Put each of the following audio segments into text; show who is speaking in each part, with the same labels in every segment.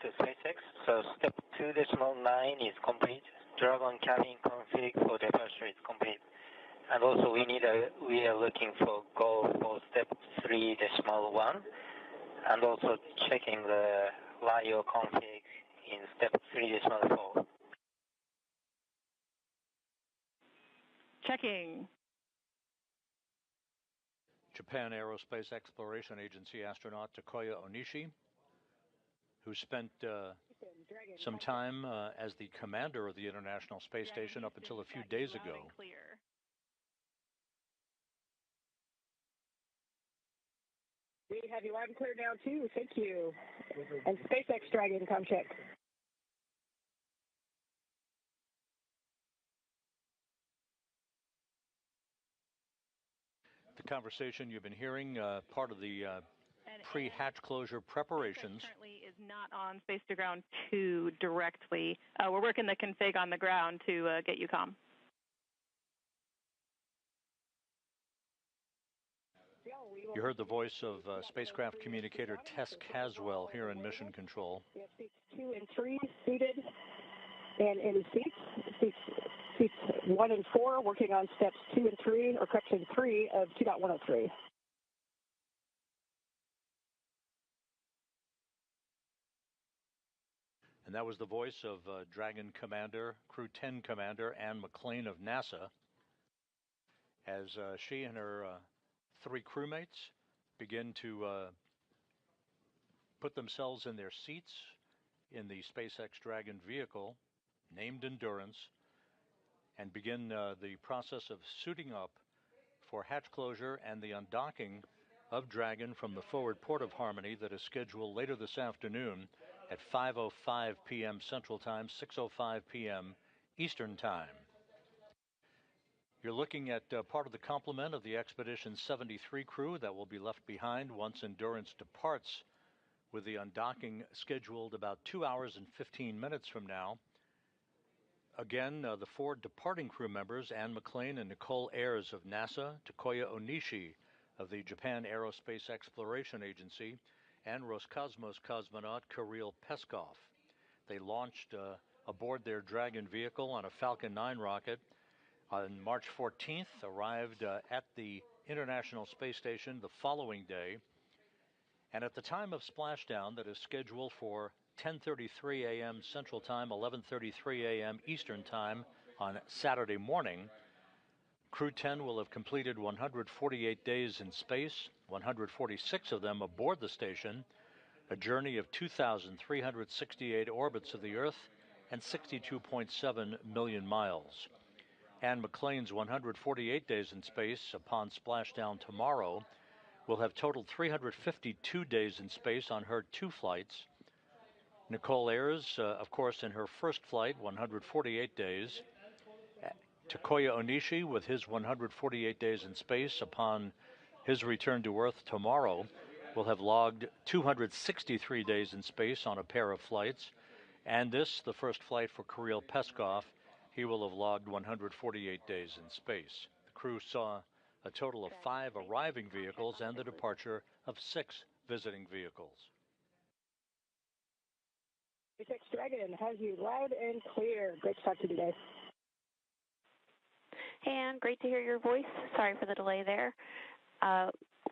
Speaker 1: to SpaceX. So step 2.9 is complete. Dragon cabin config for departure is complete. And also we are looking for go for step 3.1 and also checking the LIO config in step 3.4.
Speaker 2: Checking.
Speaker 3: Japan Aerospace Exploration Agency astronaut Takuya Onishi, who spent some time as the commander of the International Space Station up until a few days ago.
Speaker 4: We have you loud and clear now, too. Thank you. And SpaceX Dragon, come check.
Speaker 3: The conversation you've been hearing, part of the pre-hatch closure preparations.
Speaker 2: Currently is not on Space to Ground 2 directly. We're working the config on the ground to get you calm.
Speaker 3: You heard the voice of spacecraft communicator Tess Caswell here in Mission Control.
Speaker 4: We have seats 2 and 3 seated and in seats 1 and 4 working on steps 2 and 3, or correction 3 of 2.103.
Speaker 3: And that was the voice of Dragon Commander, CREW-10 Commander Anne McClain of NASA, as she and her 3 crewmates begin to put themselves in their seats in the SpaceX Dragon vehicle, named Endurance, and begin the process of suiting up for hatch closure and the undocking of Dragon from the forward port of Harmony that is scheduled later this afternoon at 5:05 p.m. Central Time, 6:05 p.m. Eastern Time. You're looking at part of the complement of the Expedition 73 crew that will be left behind once Endurance departs, with the undocking scheduled about 2 hours and 15 minutes from now. Again, the 4 departing crew members, Anne McClain and Nichole Ayers of NASA, Takuya Onishi of the Japan Aerospace Exploration Agency, and Roscosmos cosmonaut Kirill Peskov. They launched aboard their Dragon vehicle on a Falcon 9 rocket on March 14th, arrived at the International Space Station the following day, and at the time of splashdown that is scheduled for 10:33 a.m. Central Time, 11:33 a.m. Eastern Time on Saturday morning, CREW-10 will have completed 148 days in space, 146 of them aboard the station, a journey of 2,368 orbits of the Earth and 62.7 million miles. Anne McClain's 148 days in space upon splashdown tomorrow will have totaled 352 days in space on her 2 flights. Nichole Ayers, of course, in her first flight, 148 days. Takuya Onishi, with his 148 days in space upon his return to Earth tomorrow, will have logged 263 days in space on a pair of flights. And this, the first flight for Kirill Peskov, he will have logged 148 days in space. The crew saw a total of 5 arriving vehicles and the departure of 6 visiting vehicles.
Speaker 4: SpaceX Dragon has you loud and clear. Great to talk to you today.
Speaker 5: And great to hear your voice. Sorry for the delay there.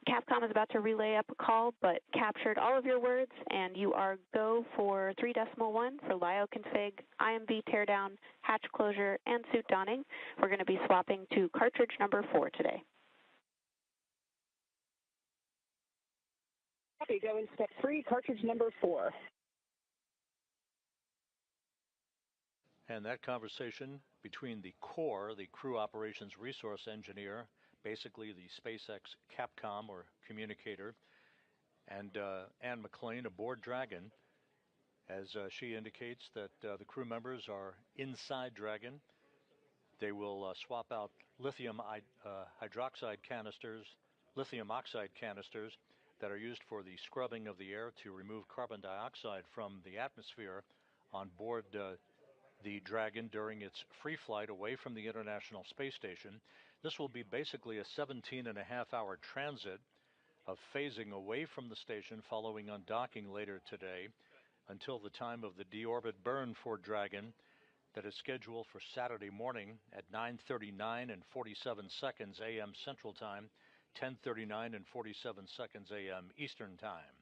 Speaker 5: Capcom is about to relay up a call, but captured all of your words, and you are go for 3.1 for LIO config, IMV teardown, hatch closure, and suit donning. We're going to be swapping to cartridge number 4 today.
Speaker 4: Copy. Go in step 3, cartridge number 4.
Speaker 3: And that conversation between the core, the crew operations resource engineer, basically the SpaceX Capcom or communicator, and Anne McClain aboard Dragon, as she indicates that the crew members are inside Dragon. They will swap out lithium oxide canisters that are used for the scrubbing of the air to remove carbon dioxide from the atmosphere on board the Dragon during its free flight away from the International Space Station. This will be basically a 17.5-hour transit of phasing away from the station following undocking later today. until the time of the deorbit burn for Dragon that is scheduled for Saturday morning at 9:39 and 47 seconds a.m. Central Time, 10:39 and 47 seconds a.m. Eastern Time.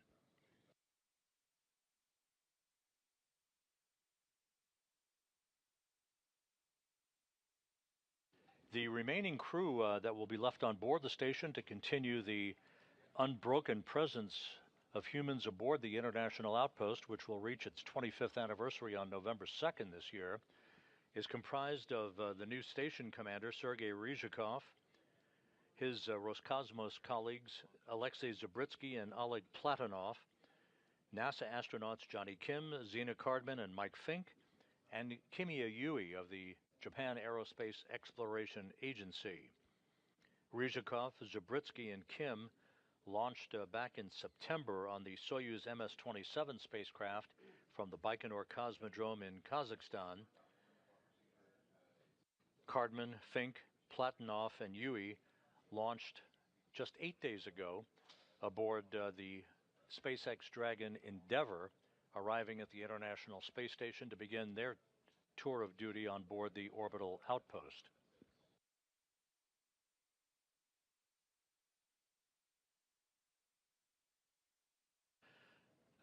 Speaker 3: The remaining crew that will be left on board the station to continue the unbroken presence of humans aboard the International Outpost, which will reach its 25th anniversary on November 2nd this year, is comprised of the new station commander, Sergei Ryzhikov, his Roscosmos colleagues, Alexei Zabritsky and Oleg Platonov, NASA astronauts Johnny Kim, Zena Cardman, and Mike Fink, and Kimiya Yui of the Japan Aerospace Exploration Agency. Ryzhikov, Zabritsky, and Kim launched back in September on the Soyuz MS-27 spacecraft from the Baikonur Cosmodrome in Kazakhstan. Cardman, Fink, Platonov, and Yui launched just 8 days ago aboard the SpaceX Dragon Endeavour, arriving at the International Space Station to begin their tour of duty on board the orbital outpost.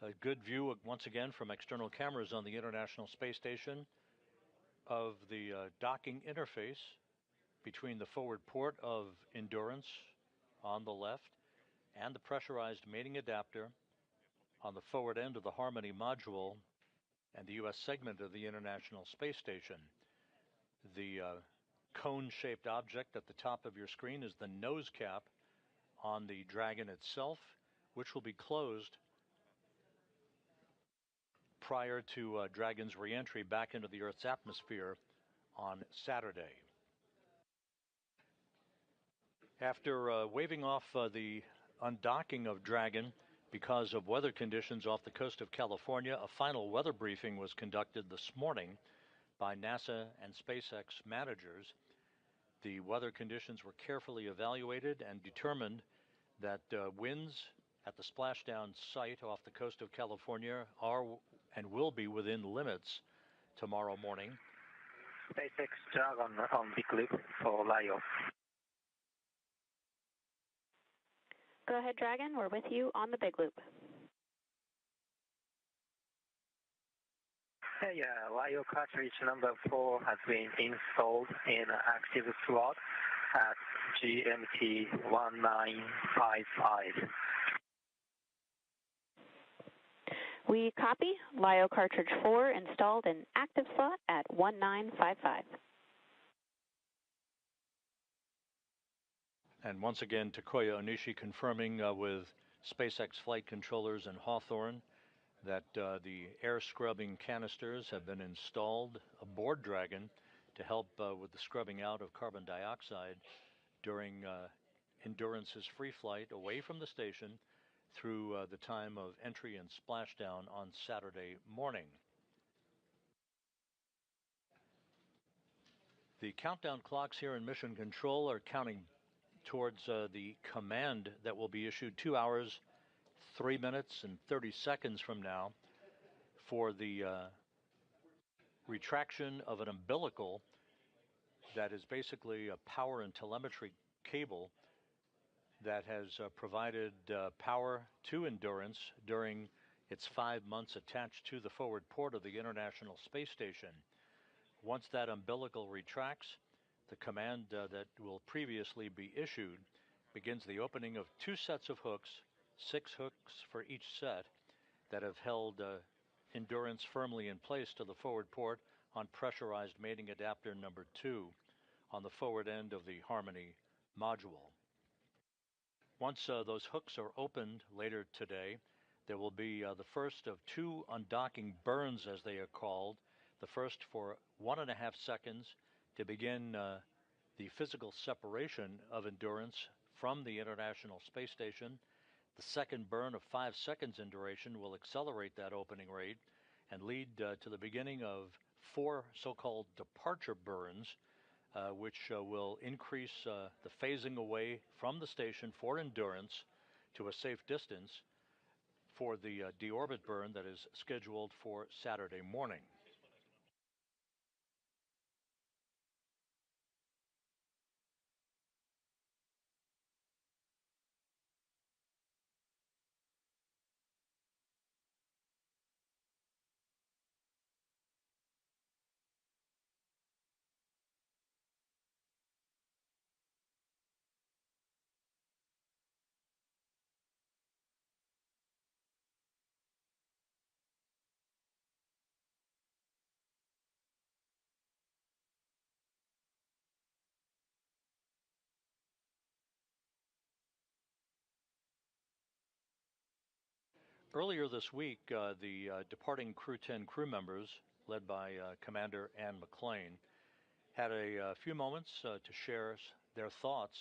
Speaker 3: A good view, once again, from external cameras on the International Space Station of the docking interface between the forward port of Endurance on the left and the pressurized mating adapter on the forward end of the Harmony module and the U.S. segment of the International Space Station. The cone-shaped object at the top of your screen is the nose cap on the Dragon itself, which will be closed prior to Dragon's re-entry back into the Earth's atmosphere on Saturday. After waving off the undocking of Dragon because of weather conditions off the coast of California, a final weather briefing was conducted this morning by NASA and SpaceX managers. The weather conditions were carefully evaluated and determined that winds at the splashdown site off the coast of California are and will be within limits tomorrow morning.
Speaker 1: SpaceX Dragon on big loop for Lyo.
Speaker 5: Go ahead, Dragon. We're with you on the big loop.
Speaker 1: Hey, Lyo cartridge number 4 has been installed in active slot at GMT 1955.
Speaker 5: We copy. Lyo cartridge 4 installed in active slot at 1955.
Speaker 3: And once again, Takuya Onishi confirming with SpaceX flight controllers in Hawthorne that the air scrubbing canisters have been installed aboard Dragon to help with the scrubbing out of carbon dioxide during Endurance's free flight away from the station through the time of entry and splashdown on Saturday morning. The countdown clocks here in Mission Control are counting towards the command that will be issued 2 hours, 3 minutes, and 30 seconds from now for the retraction of an umbilical that is basically a power and telemetry cable that has provided power to Endurance during its 5 months attached to the forward port of the International Space Station. Once that umbilical retracts, the command that will previously be issued begins the opening of 2 sets of hooks, 6 hooks for each set, that have held Endurance firmly in place to the forward port on pressurized mating adapter number 2 on the forward end of the Harmony module. Once those hooks are opened later today, there will be the first of 2 undocking burns, as they are called. The first for 1.5 seconds to begin the physical separation of Endurance from the International Space Station. The second burn of 5 seconds in duration will accelerate that opening rate and lead to the beginning of 4 so-called departure burns, which will increase the phasing away from the station for Endurance to a safe distance for the deorbit burn that is scheduled for Saturday morning. Earlier this week, the departing CREW-10 crew members, led by Commander Ann McClain, had a few moments to share their thoughts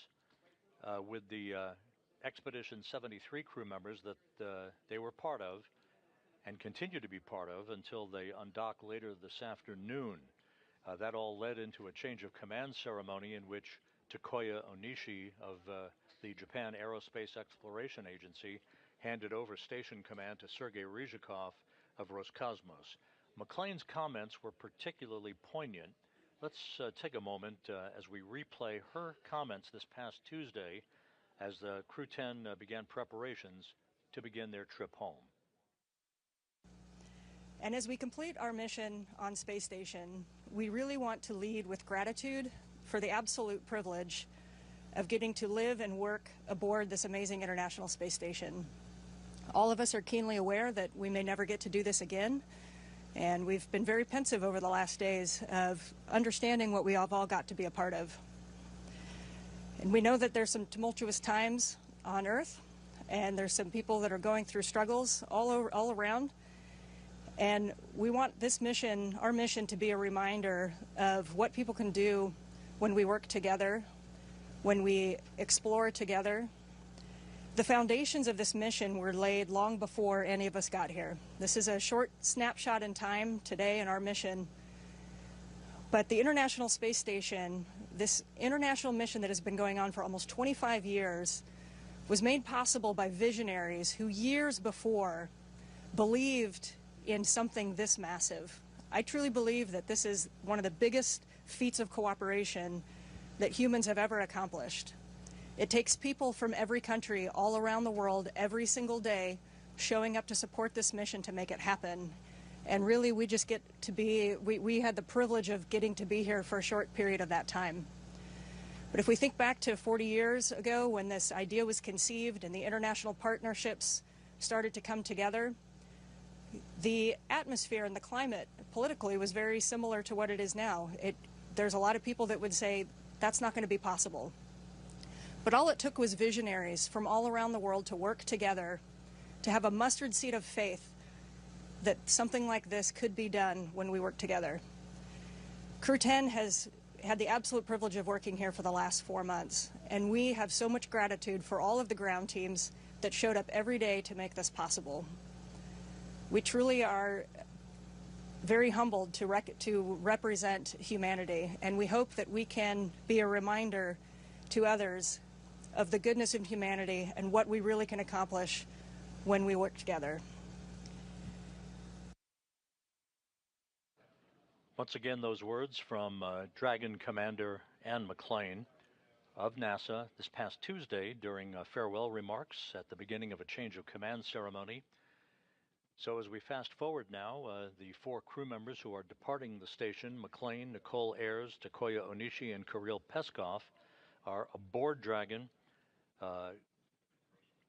Speaker 3: with the Expedition 73 crew members that they were part of and continue to be part of until they undock later this afternoon. That all led into a change of command ceremony in which Takuya Onishi of the Japan Aerospace Exploration Agency handed over station command to Sergei Ryzhikov of Roscosmos. McClain's comments were particularly poignant. Let's take a moment as we replay her comments this past Tuesday as the CREW-10 began preparations to begin their trip home.
Speaker 6: And as we complete our mission on Space Station, we really want to lead with gratitude for the absolute privilege of getting to live and work aboard this amazing International Space Station. All of us are keenly aware that we may never get to do this again, and we've been very pensive over the last days of understanding what we have all got to be a part of. And we know that there's some tumultuous times on Earth, and there's some people that are going through struggles all around. And we want this mission, our mission, to be a reminder of what people can do when we work together, when we explore together. The foundations of this mission were laid long before any of us got here. This is a short snapshot in time today in our mission. But the International Space Station, this international mission that has been going on for almost 25 years, was made possible by visionaries who years before believed in something this massive. I truly believe that this is one of the biggest feats of cooperation that humans have ever accomplished. It takes people from every country all around the world every single day showing up to support this mission to make it happen. And really we just get to be, we had the privilege of getting to be here for a short period of that time. But if we think back to 40 years ago when this idea was conceived and the international partnerships started to come together, the atmosphere and the climate politically was very similar to what it is now. There's a lot of people that would say that's not going to be possible. But all it took was visionaries from all around the world to work together, to have a mustard seed of faith that something like this could be done when we work together. CREW-10 has had the absolute privilege of working here for the last 4 months, and we have so much gratitude for all of the ground teams that showed up every day to make this possible. We truly are very humbled to represent humanity, and we hope that we can be a reminder to others of the goodness of humanity and what we really can accomplish when we work together.
Speaker 3: Once again, those words from Dragon Commander Ann McClain of NASA this past Tuesday during farewell remarks at the beginning of a change of command ceremony. So as we fast forward now, the 4 crew members who are departing the station, McClain, Nichole, Ayers, Takuya Onishi, and Kirill Peskov, are aboard Dragon,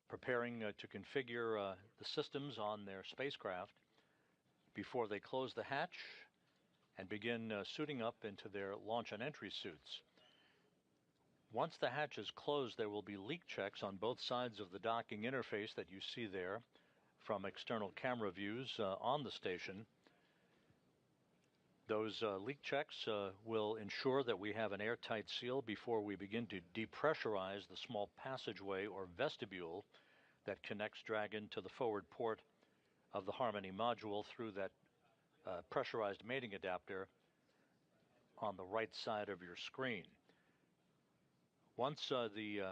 Speaker 3: preparing to configure the systems on their spacecraft before they close the hatch and begin suiting up into their launch and entry suits. Once the hatch is closed, there will be leak checks on both sides of the docking interface that you see there from external camera views on the station. Those leak checks will ensure that we have an airtight seal before we begin to depressurize the small passageway or vestibule that connects Dragon to the forward port of the Harmony module through that pressurized mating adapter on the right side of your screen. Once the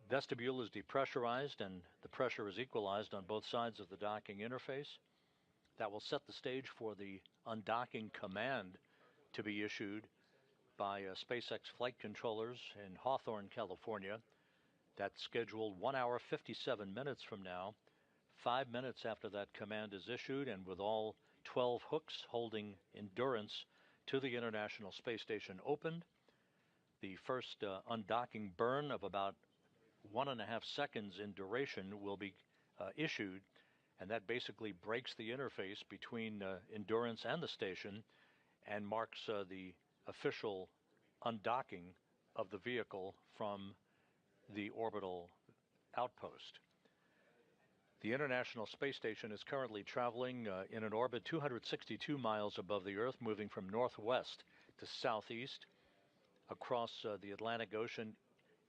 Speaker 3: vestibule is depressurized and the pressure is equalized on both sides of the docking interface. That will set the stage for the undocking command to be issued by SpaceX flight controllers in Hawthorne, California. That's scheduled 1 hour 57 minutes from now, 5 minutes after that command is issued, and with all 12 hooks holding Endurance to the International Space Station opened. The first undocking burn of about 1.5 seconds in duration will be issued, and that basically breaks the interface between Endurance and the station and marks the official undocking of the vehicle from the orbital outpost. The International Space Station is currently traveling in an orbit 262 miles above the Earth, moving from northwest to southeast across the Atlantic Ocean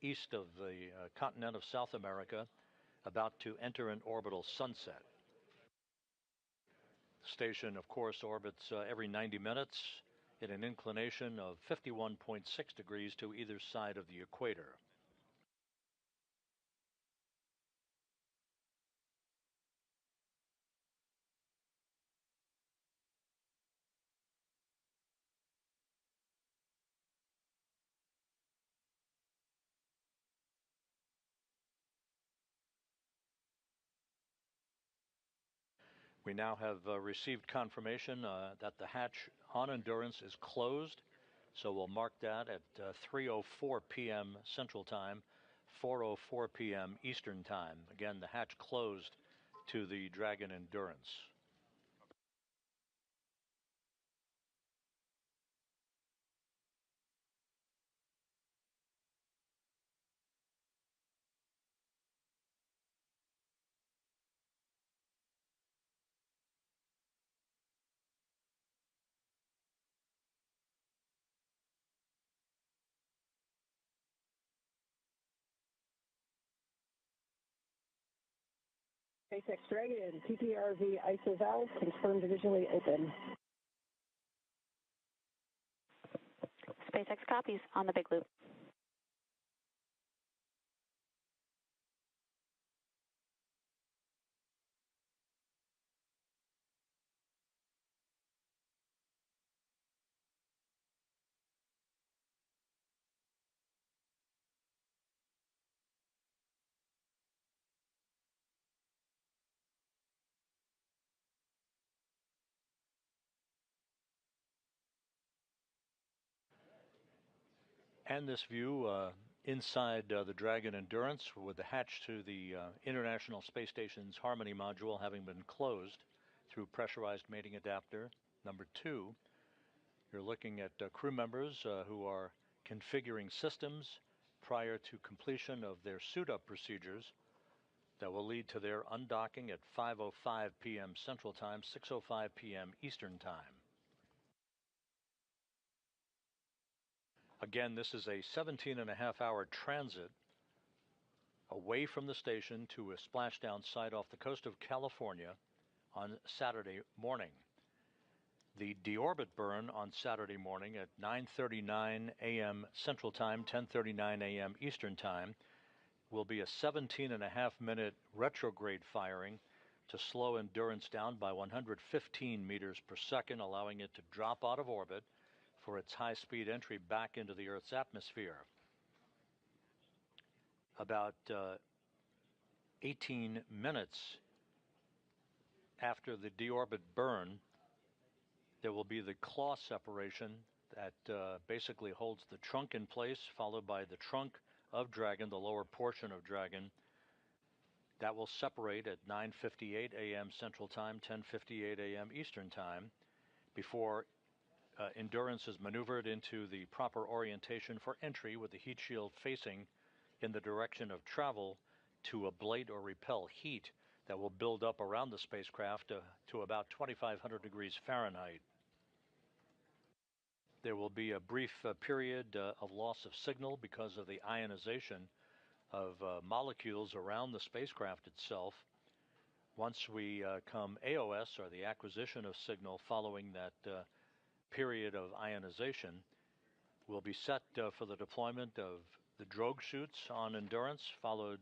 Speaker 3: east of the continent of South America, about to enter an orbital sunset. The station, of course, orbits every 90 minutes in an inclination of 51.6 degrees to either side of the equator. We now have received confirmation that the hatch on Endurance is closed, so we'll mark that at 3:04 p.m. Central Time, 4:04 p.m. Eastern Time. Again, the hatch closed to the Dragon Endurance.
Speaker 4: SpaceX Dragon, TPRV ISO valve confirmed visually open.
Speaker 5: SpaceX copies on the big loop.
Speaker 3: And this view inside the Dragon Endurance, with the hatch to the International Space Station's Harmony module having been closed through pressurized mating adapter number 2. You're looking at crew members who are configuring systems prior to completion of their suit-up procedures that will lead to their undocking at 5:05 p.m. Central Time, 6:05 p.m. Eastern Time. Again, this is a 17.5-hour transit away from the station to a splashdown site off the coast of California on Saturday morning. The deorbit burn on Saturday morning at 9:39 a.m. Central Time, 10:39 a.m. Eastern Time, will be a 17.5-minute retrograde firing to slow Endurance down by 115 meters per second, allowing it to drop out of orbit for its high-speed entry back into the Earth's atmosphere. About 18 minutes after the deorbit burn, there will be the claw separation that basically holds the trunk in place, followed by the trunk of Dragon, the lower portion of Dragon. That will separate at 9:58 a.m. Central Time, 10:58 a.m. Eastern Time, before Endurance is maneuvered into the proper orientation for entry, with the heat shield facing in the direction of travel to ablate or repel heat that will build up around the spacecraft to about 2,500 degrees Fahrenheit. There will be a brief period of loss of signal because of the ionization of molecules around the spacecraft itself. Once we come AOS, or the acquisition of signal following that period of ionization, will be set for the deployment of The drogue chutes on Endurance followed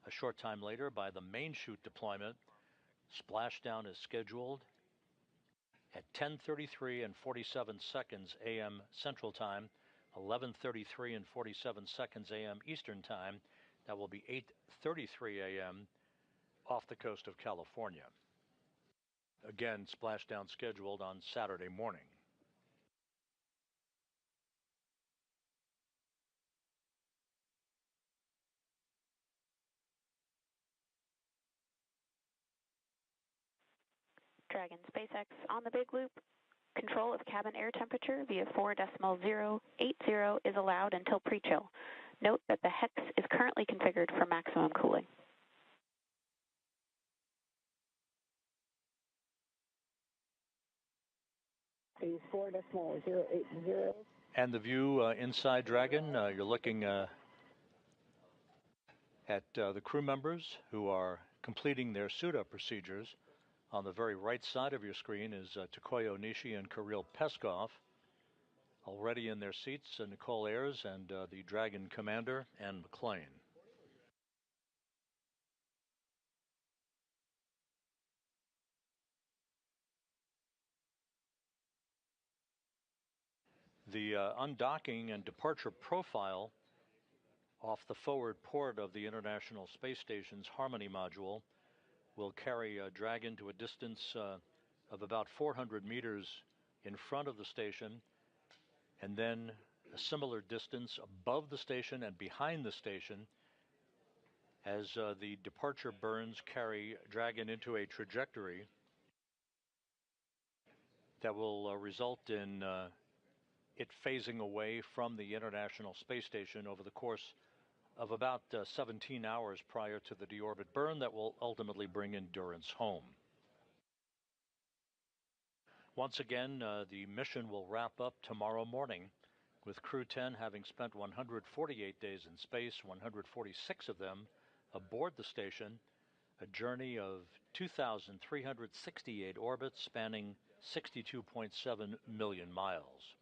Speaker 3: a short time later by the main chute deployment. Splashdown is scheduled at 10:33 and 47 seconds a.m. Central Time, 11:33 and 47 seconds a.m. Eastern Time. That will be 8:33 a.m. off the coast of California. Again, splashdown scheduled on Saturday morning.
Speaker 5: Dragon SpaceX on the big loop. Control of cabin air temperature via 4.080 is allowed until pre-chill. Note that the hex is currently configured for maximum cooling.
Speaker 4: Is 4.080.
Speaker 3: And the view inside Dragon, you're looking at the crew members who are completing their suit-up procedures. On the very right side of your screen is Takuya Onishi and Kirill Peskov. Already in their seats, Nichole Ayers and the Dragon commander, and McClain. The undocking and departure profile off the forward port of the International Space Station's Harmony module will carry Dragon to a distance of about 400 meters in front of the station, and then a similar distance above the station and behind the station as the departure burns carry Dragon into a trajectory that will result in it phasing away from the International Space Station over the course of about 17 hours prior to the deorbit burn that will ultimately bring Endurance home. Once again, the mission will wrap up tomorrow morning, with CREW-10 having spent 148 days in space, 146 of them aboard the station, a journey of 2,368 orbits spanning 62.7 million miles.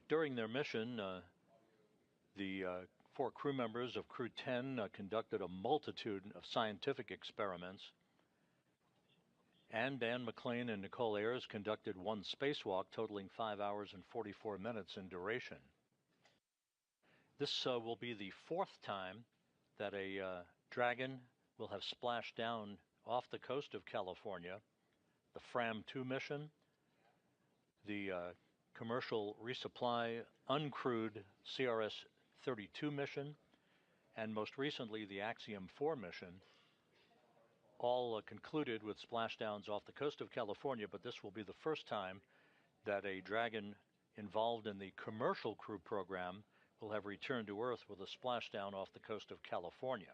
Speaker 3: During their mission, the 4 crew members of CREW-10 conducted a multitude of scientific experiments, and Dan McClain and Nichole Ayers conducted 1 spacewalk totaling 5 hours and 44 minutes in duration. This will be the 4th time that a Dragon will have splashed down off the coast of California. The FRAM-2 mission, the commercial resupply uncrewed CRS-32 mission, and most recently the Axiom-4 mission, all concluded with splashdowns off the coast of California, but this will be the first time that a Dragon involved in the commercial crew program will have returned to Earth with a splashdown off the coast of California.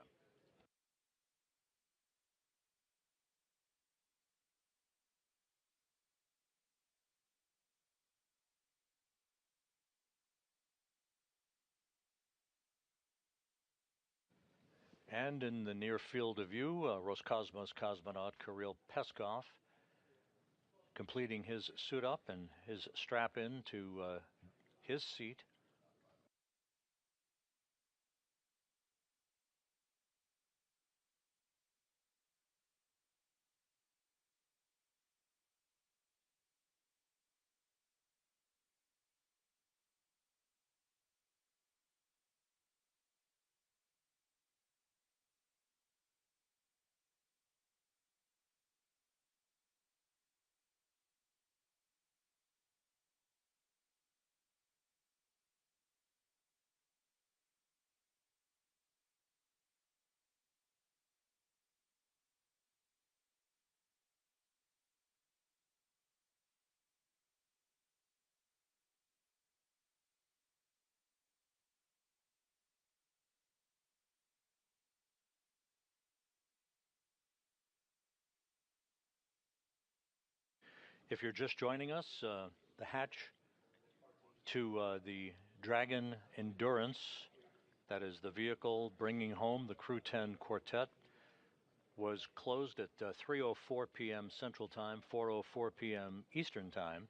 Speaker 3: And in the near field of view, Roscosmos cosmonaut Kirill Peskov completing his suit up and his strap in to his seat. If you're just joining us, the hatch to the Dragon Endurance, that is the vehicle bringing home the CREW-10 quartet, was closed at 3:04 p.m. Central Time, 4:04 p.m. Eastern Time.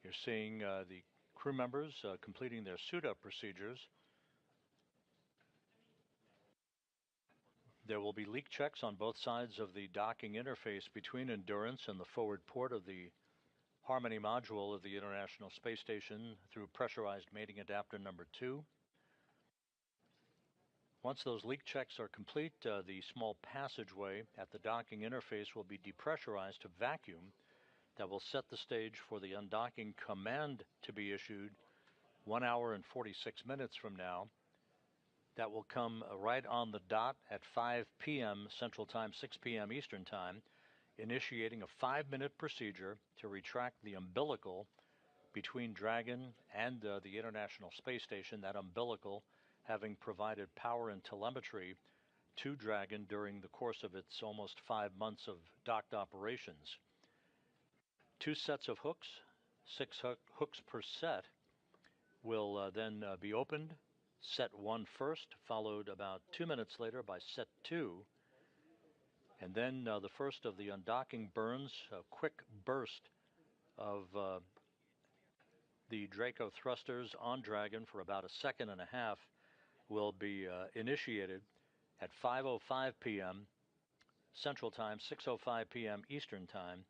Speaker 3: You're seeing the crew members completing their suit-up procedures. There will be leak checks on both sides of the docking interface between Endurance and the forward port of the Harmony module of the International Space Station through pressurized mating adapter number 2. Once those leak checks are complete, the small passageway at the docking interface will be depressurized to vacuum. That will set the stage for the undocking command to be issued 1 hour and 46 minutes from now. That will come right on the dot at 5 p.m. Central Time, 6 p.m. Eastern Time, initiating a 5-minute procedure to retract the umbilical between Dragon and the International Space Station, that umbilical having provided power and telemetry to Dragon during the course of its almost 5 months of docked operations. 2 sets of hooks, 6 hooks per set, will then be opened. Set 1 first, followed about 2 minutes later by set 2. And then the first of the undocking burns, a quick burst of the Draco thrusters on Dragon for about 1.5 seconds, will be initiated at 5:05 p.m. Central Time, 6:05 p.m. Eastern Time,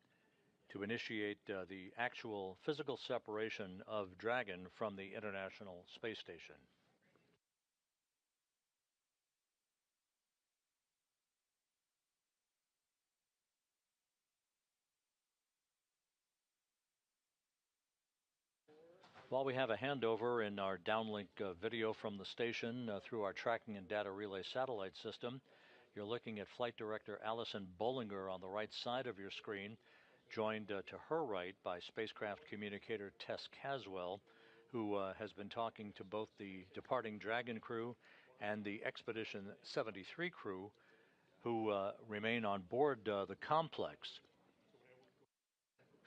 Speaker 3: to initiate the actual physical separation of Dragon from the International Space Station. While we have a handover in our downlink video from the station through our tracking and data relay satellite system, you're looking at Flight Director Allison Bollinger on the right side of your screen, joined to her right by spacecraft communicator Tess Caswell, who has been talking to both the departing Dragon crew and the Expedition 73 crew, who remain on board the complex.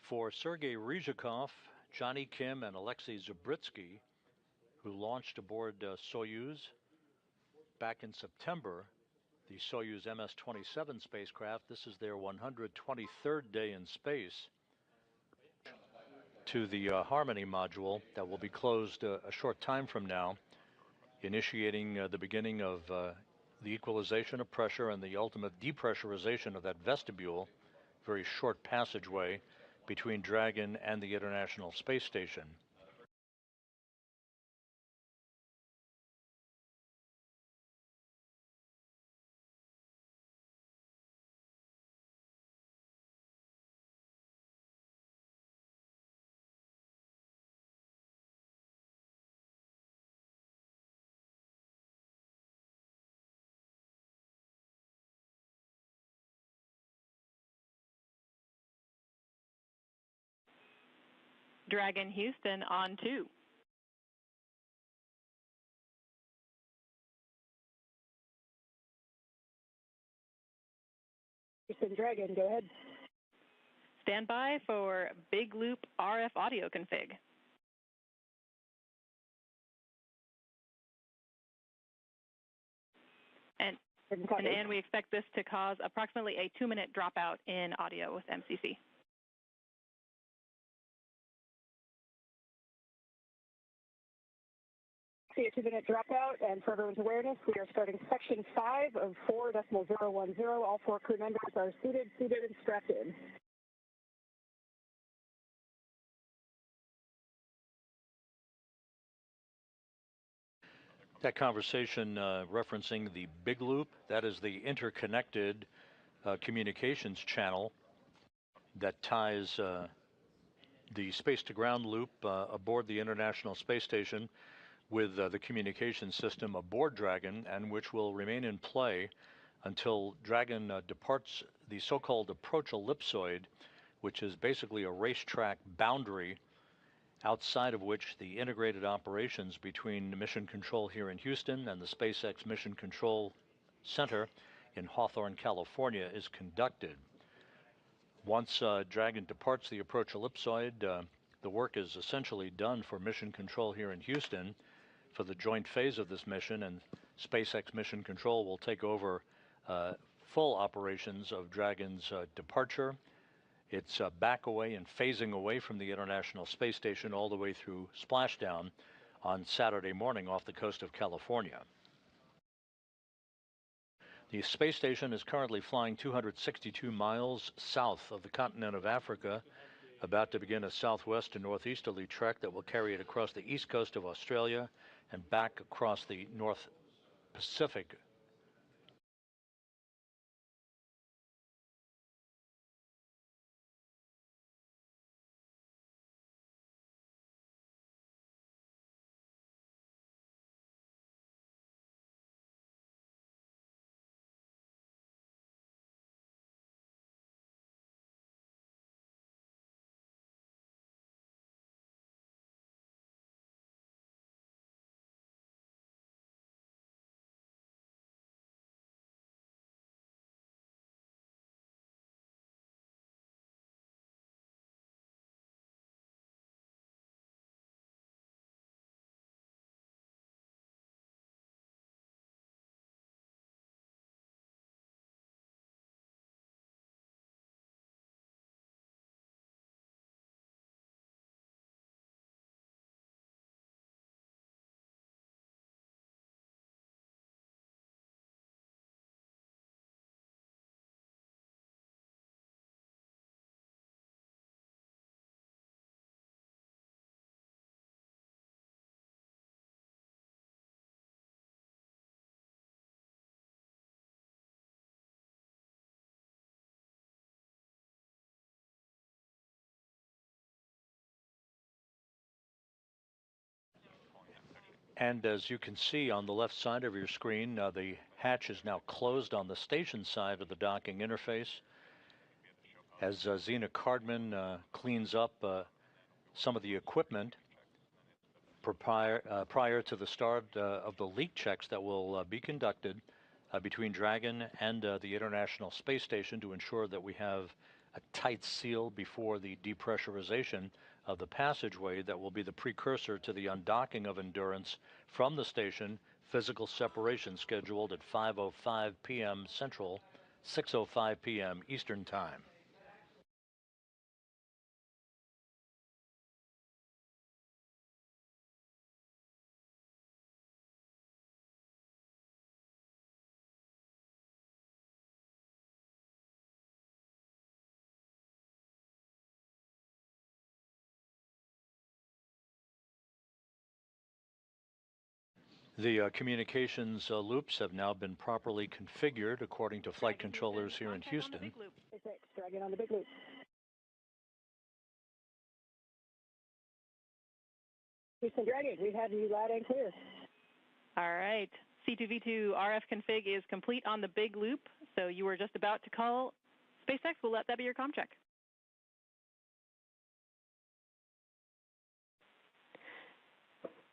Speaker 3: For Sergei Ryzhikov, Johnny Kim, and Alexei Zabritsky, who launched aboard Soyuz back in September, the Soyuz MS-27 spacecraft, this is their 123rd day in space, to the Harmony module that will be closed a short time from now, initiating the beginning of the equalization of pressure and the ultimate depressurization of that vestibule, very short passageway between Dragon and the International Space Station.
Speaker 2: Dragon Houston on 2.
Speaker 4: Houston Dragon, go ahead.
Speaker 2: Stand by for Big Loop RF audio config. And we expect this to cause approximately a 2-minute dropout in audio with MCC.
Speaker 4: See a 2-minute dropout, and for everyone's awareness, we are starting section 5 of 4.010. All 4 crew members are seated, and strapped-in.
Speaker 3: That conversation referencing the Big Loop, that is the interconnected communications channel that ties the space-to-ground loop aboard the International Space Station with the communication system aboard Dragon, and which will remain in play until Dragon departs the so-called approach ellipsoid, which is basically a racetrack boundary outside of which the integrated operations between Mission Control here in Houston and the SpaceX Mission Control Center in Hawthorne, California is conducted. Once Dragon departs the approach ellipsoid, the work is essentially done for mission control here in Houston for the joint phase of this mission, and SpaceX Mission Control will take over full operations of Dragon's departure. It's back away and phasing away from the International Space Station all the way through splashdown on Saturday morning off the coast of California. The space station is currently flying 262 miles south of the continent of Africa, about to begin a southwest to northeasterly trek that will carry it across the east coast of Australia and back across the North Pacific. And as you can see on the left side of your screen, the hatch is now closed on the station side of the docking interface. As Zena Cardman cleans up some of the equipment prior to the start of the leak checks that will be conducted between Dragon and the International Space Station to ensure that we have a tight seal before the depressurization of the passageway that will be the precursor to the undocking of Endurance from the station, physical separation scheduled at 5:05 p.m. Central, 6:05 p.m. Eastern Time. The communications loops have now been properly configured according to flight controllers here in Houston.
Speaker 4: Dragon on the big loop. Houston Dragon, we have you loud and clear.
Speaker 2: All right. C2V2 RF config is complete on the big loop, so you were just about to call SpaceX. We'll let that be your comm check.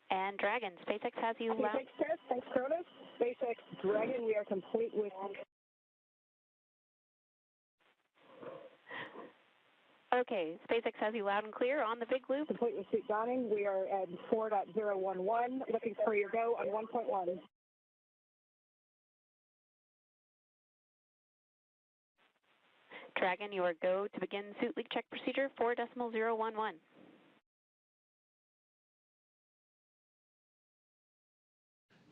Speaker 5: And Dragon, SpaceX has you loud.
Speaker 4: Thanks, Tess. Thanks, Cronus. SpaceX Dragon, we are complete with.
Speaker 5: Okay, SpaceX has you loud and clear on the big loop.
Speaker 4: Complete with suit donning. We are at 4.011. Looking for your go on 1.1.
Speaker 5: Dragon, you are go to begin suit leak check procedure 4.011.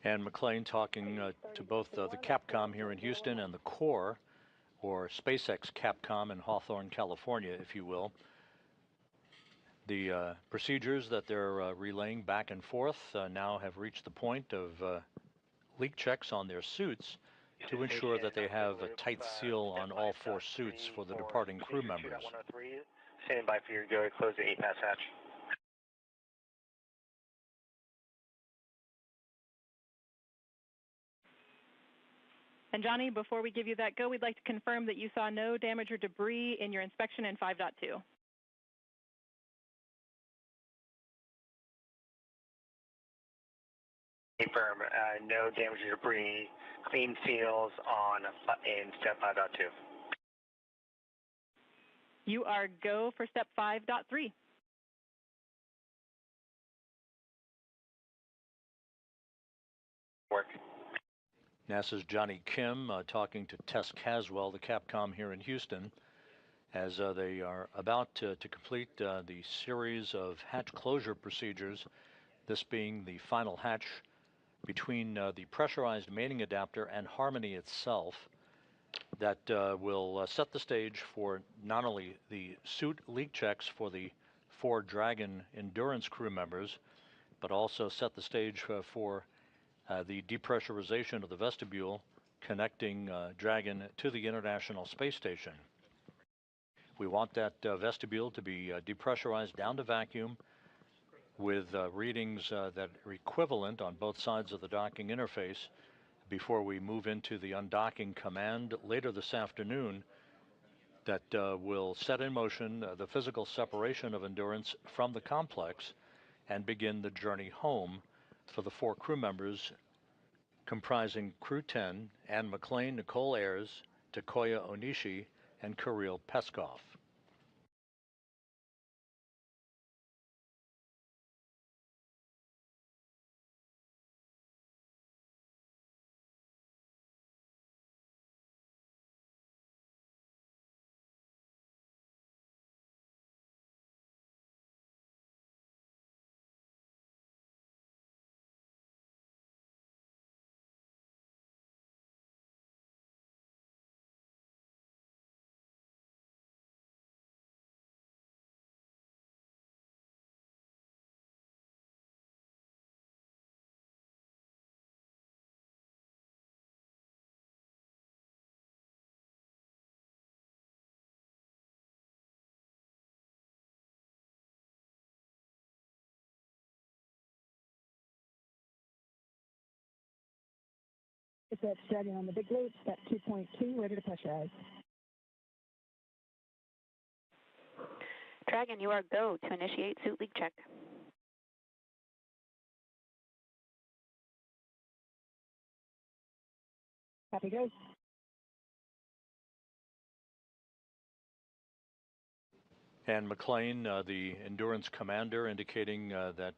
Speaker 3: And McClain talking to both the Capcom here in Houston and the core, or SpaceX Capcom in Hawthorne, California, if you will. The procedures that they're relaying back and forth now have reached the point of leak checks on their suits to ensure that they have a tight seal on all 4 suits for the departing crew members.
Speaker 1: Standing by for your go. Close the 8-pass hatch.
Speaker 2: And Johnny, before we give you that go, we'd like to confirm that you saw no damage or debris in your inspection in 5.2.
Speaker 1: Confirm, no damage or debris, clean seals on in step 5.2.
Speaker 2: You are go for step 5.3.
Speaker 1: Work.
Speaker 3: NASA's Johnny Kim talking to Tess Caswell, the Capcom here in Houston, as they are about to complete the series of hatch closure procedures, this being the final hatch between the pressurized mating adapter and Harmony itself, that will set the stage for not only the suit leak checks for the 4 Dragon Endurance crew members, but also set the stage for the depressurization of the vestibule connecting Dragon to the International Space Station. We want that vestibule to be depressurized down to vacuum with readings that are equivalent on both sides of the docking interface before we move into the undocking command later this afternoon that will set in motion the physical separation of Endurance from the complex and begin the journey home for the 4 crew members comprising CREW-10 and McClain, Nichole, Ayers, Takuya Onishi, and Kirill Peskov.
Speaker 4: That's Dragon on the big loop, step 2.2, ready to pressurize.
Speaker 5: Dragon, you are go to initiate suit leak check.
Speaker 4: Copy, go.
Speaker 3: And McClain, the Endurance commander, indicating that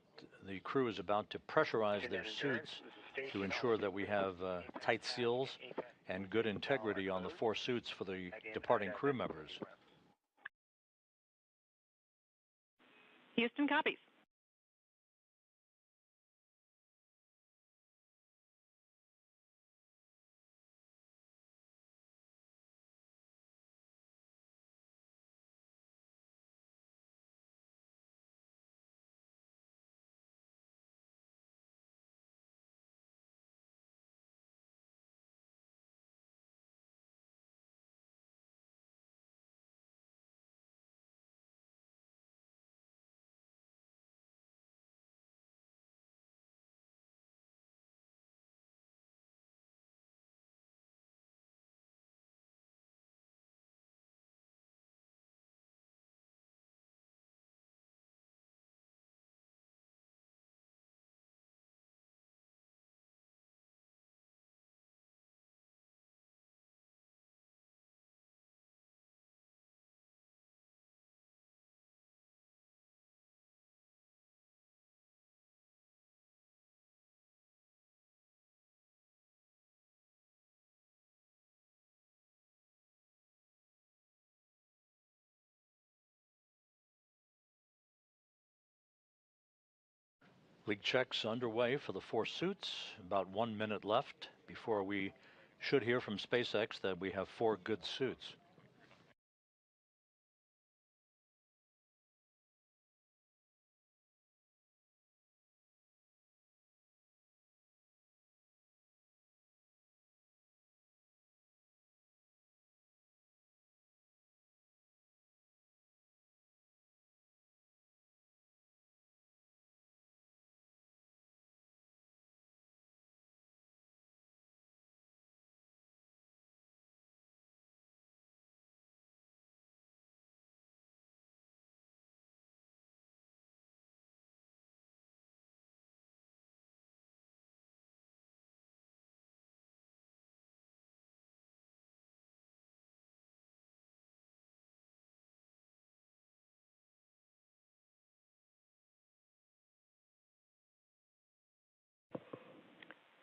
Speaker 3: the crew is about to pressurize their suits to ensure that we have tight seals and good integrity on the 4 suits for the departing crew members.
Speaker 2: Houston copies.
Speaker 3: Leak checks underway for the 4 suits. About 1 minute left before we should hear from SpaceX that we have 4 good suits.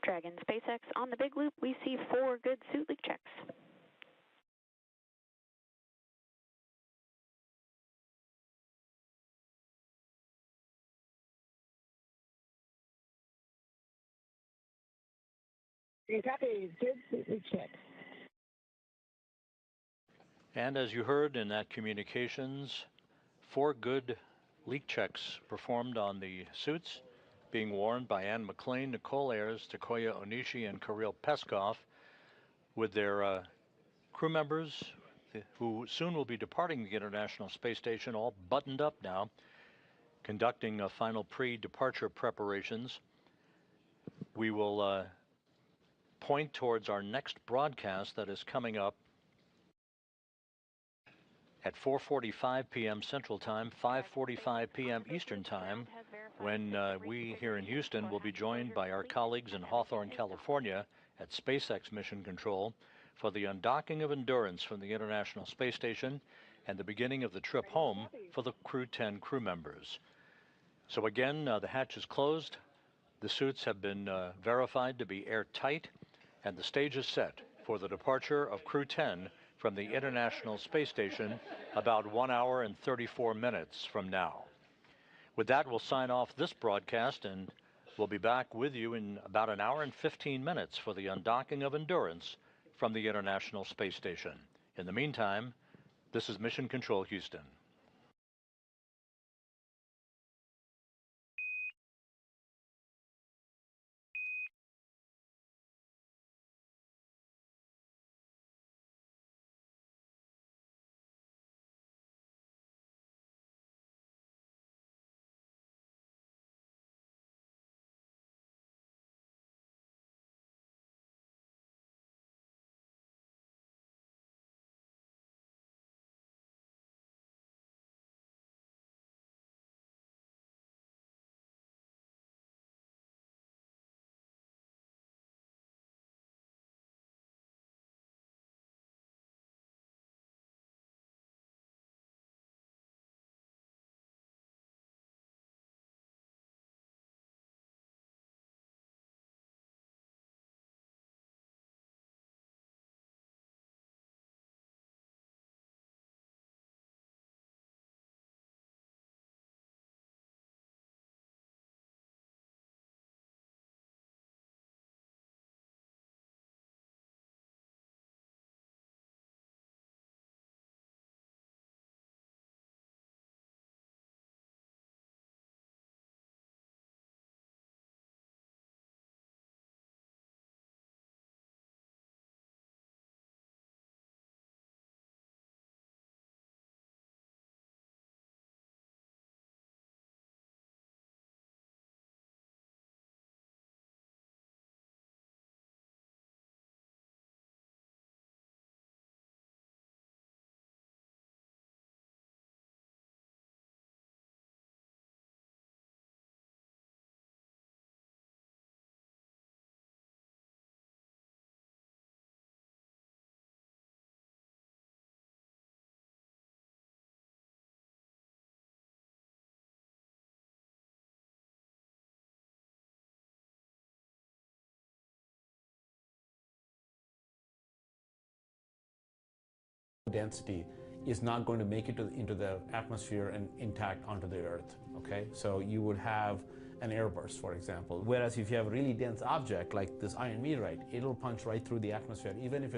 Speaker 5: Dragon SpaceX on the big loop. We see 4 good suit leak checks.
Speaker 4: Copy. Good suit leak check.
Speaker 3: And as you heard in that communications, 4 good leak checks performed on the suits being worn by McClain, Nichole, Ayers, Takuya Onishi, and Kirill Peskov, with their crew members who soon will be departing the International Space Station, all buttoned up now, conducting final pre-departure preparations. We will point towards our next broadcast that is coming up at 4:45 p.m. Central Time, 5:45 p.m. Eastern Time, when we here in Houston will be joined by our colleagues in Hawthorne, California at SpaceX Mission Control for the undocking of Endurance from the International Space Station and the beginning of the trip home for the CREW-10 crew members. So again, the hatch is closed, the suits have been verified to be airtight, and the stage is set for the departure of CREW-10 from the International Space Station about 1 hour and 34 minutes from now. With that, we'll sign off this broadcast, and we'll be back with you in about 1 hour and 15 minutes for the undocking of Endurance from the International Space Station. In the meantime, this is Mission Control Houston.
Speaker 7: Density is not going to make it into the atmosphere and intact onto the Earth, okay? So you would have an airburst, for example. Whereas if you have a really dense object like this iron meteorite, it'll punch right through the atmosphere, even if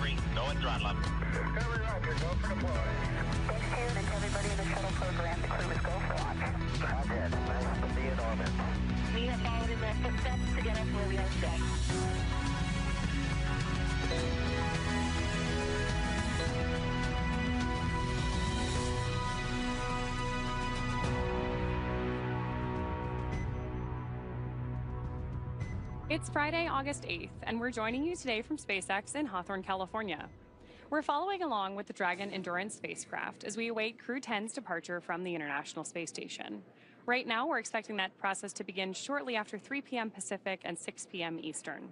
Speaker 8: 3, no one's run left.
Speaker 9: Every roger, go for deploy. Thanks, Q, and to everybody in the shuttle program, the crew is go for launch. Roger, nice to be in orbit. We have followed in their footsteps to get us where we are today.
Speaker 10: It's Friday, August 8th, and we're joining you today from SpaceX in Hawthorne, California. We're following along with the Dragon Endurance spacecraft as we await CREW-10's departure from the International Space Station. Right now, we're expecting that process to begin shortly after 3 p.m. Pacific and 6 p.m. Eastern.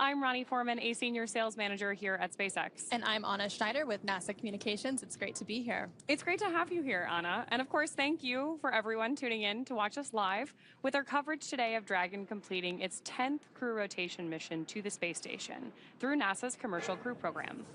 Speaker 10: I'm Ronnie Foreman, a Senior Sales Manager here at SpaceX.
Speaker 11: And I'm Anna Schneider with NASA Communications. It's great to be here.
Speaker 10: It's great to have you here, Anna. And of course, thank you for everyone tuning in to watch us live with our coverage today of Dragon completing its 10th crew rotation mission to the space station through NASA's Commercial Crew Program.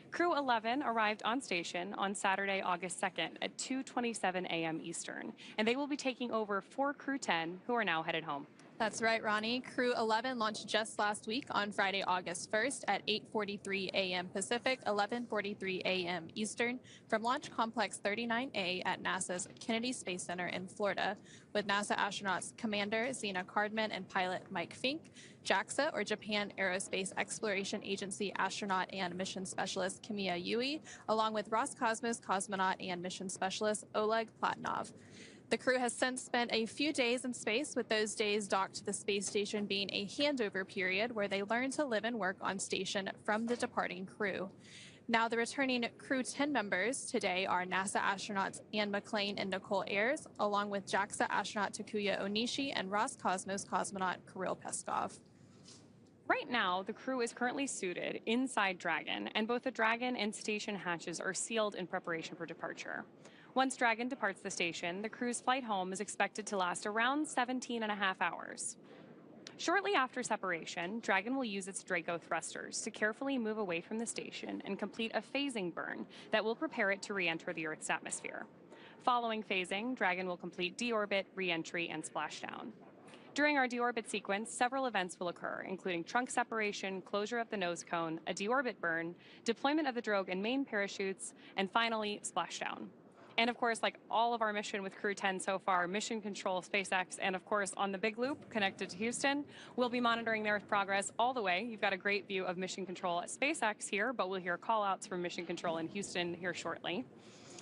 Speaker 10: CREW-11 arrived on station on Saturday, August 2nd at 2:27 a.m. Eastern, and they will be taking over for CREW-10, who are now headed home.
Speaker 11: That's right, Ronnie. CREW-11 launched just last week on Friday, August 1st at 8:43 a.m. Pacific, 11:43 a.m. Eastern from Launch Complex 39A at NASA's Kennedy Space Center in Florida, with NASA astronauts Commander Zena Cardman and pilot Mike Fink, JAXA, or Japan Aerospace Exploration Agency astronaut and mission specialist Kamiya Yui, along with Roscosmos cosmonaut and mission specialist Oleg Platonov. The crew has since spent a few days in space, with those days docked to the space station being a handover period where they learn to live and work on station from the departing crew. Now, the returning CREW-10 members today are NASA astronauts McClain and Nichole Ayers, along with JAXA astronaut Takuya Onishi and Roscosmos cosmonaut Kirill Peskov.
Speaker 10: Right now, the crew is currently suited inside Dragon, and both the Dragon and station hatches are sealed in preparation for departure. Once Dragon departs the station, the crew's flight home is expected to last around 17.5 hours. Shortly after separation, Dragon will use its Draco thrusters to carefully move away from the station and complete a phasing burn that will prepare it to re-enter the Earth's atmosphere. Following phasing, Dragon will complete deorbit, re-entry, and splashdown. During our deorbit sequence, several events will occur, including trunk separation, closure of the nose cone, a deorbit burn, deployment of the drogue and main parachutes, and finally, splashdown. And of course, like all of our mission with CREW-10 so far, Mission Control, SpaceX, and of course on the big loop connected to Houston, we'll be monitoring their progress all the way. You've got a great view of Mission Control at SpaceX here, but we'll hear call-outs from Mission Control in Houston here shortly.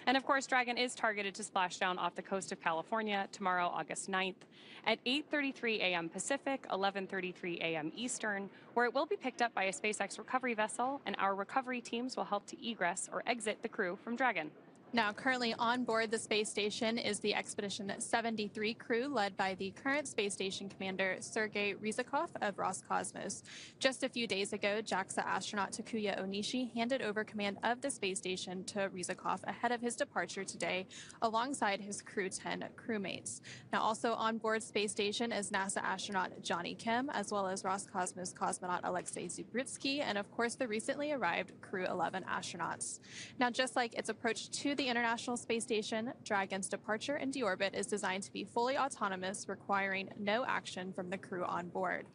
Speaker 10: And of course, Dragon is targeted to splash down off the coast of California tomorrow, August 9th, at 8:33 a.m. Pacific, 11:33 a.m. Eastern, where it will be picked up by a SpaceX recovery vessel, and our recovery teams will help to egress or exit the crew from Dragon.
Speaker 11: Now, currently on board the space station is the Expedition 73 crew, led by the current space station commander, Sergei Ryzhikov of Roscosmos. Just a few days ago, JAXA astronaut Takuya Onishi handed over command of the space station to Ryzhikov ahead of his departure today, alongside his CREW-10 crewmates. Now, also on board space station is NASA astronaut Johnny Kim, as well as Roscosmos cosmonaut Alexei Zubrytsky, and of course the recently arrived CREW-11 astronauts. Now, just like its approach to the International Space Station, Dragon's departure and deorbit is designed to be fully autonomous, requiring no action from the crew on board.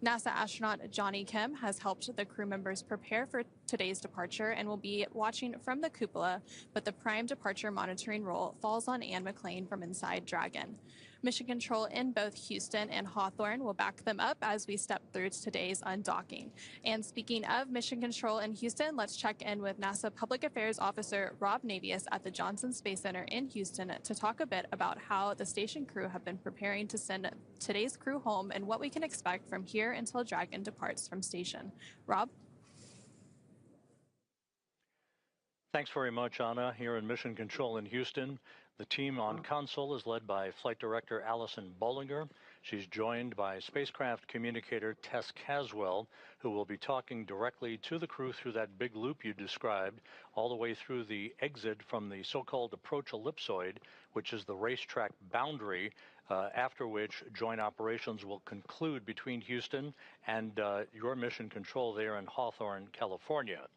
Speaker 11: NASA astronaut Johnny Kim has helped the crew members prepare for today's departure and will be watching from the cupola, but the prime departure monitoring role falls on McClain from inside Dragon. Mission Control in both Houston and Hawthorne will back them up as we step through today's undocking. And speaking of Mission Control in Houston, let's check in with NASA Public Affairs Officer Rob Navius at the Johnson Space Center in Houston to talk a bit about how the station crew have been preparing to send today's crew home and what we can expect from here until Dragon departs from station. Rob?
Speaker 3: Thanks very much, Anna. Here in Mission Control in Houston, the team on console is led by Flight Director Allison Bollinger. She's joined by spacecraft communicator Tess Caswell, who will be talking directly to the crew through that big loop you described, all the way through the exit from the so-called approach ellipsoid, which is the racetrack boundary, after which joint operations will conclude between Houston and your Mission Control there in Hawthorne, California.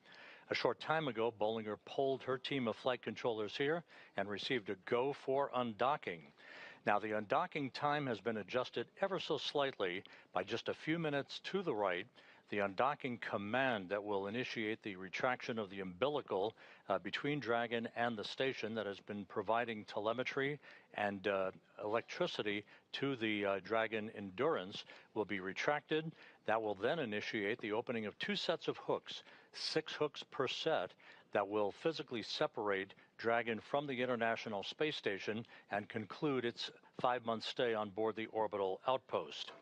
Speaker 3: A short time ago, Bollinger polled her team of flight controllers here and received a go for undocking. Now, the undocking time has been adjusted ever so slightly by just a few minutes to the right. the undocking command that will initiate the retraction of the umbilical between Dragon and the station that has been providing telemetry and electricity to the Dragon Endurance will be retracted. That will then initiate the opening of 2 sets of hooks, 6 hooks per set, that will physically separate Dragon from the International Space Station and conclude its 5-month stay on board the orbital outpost.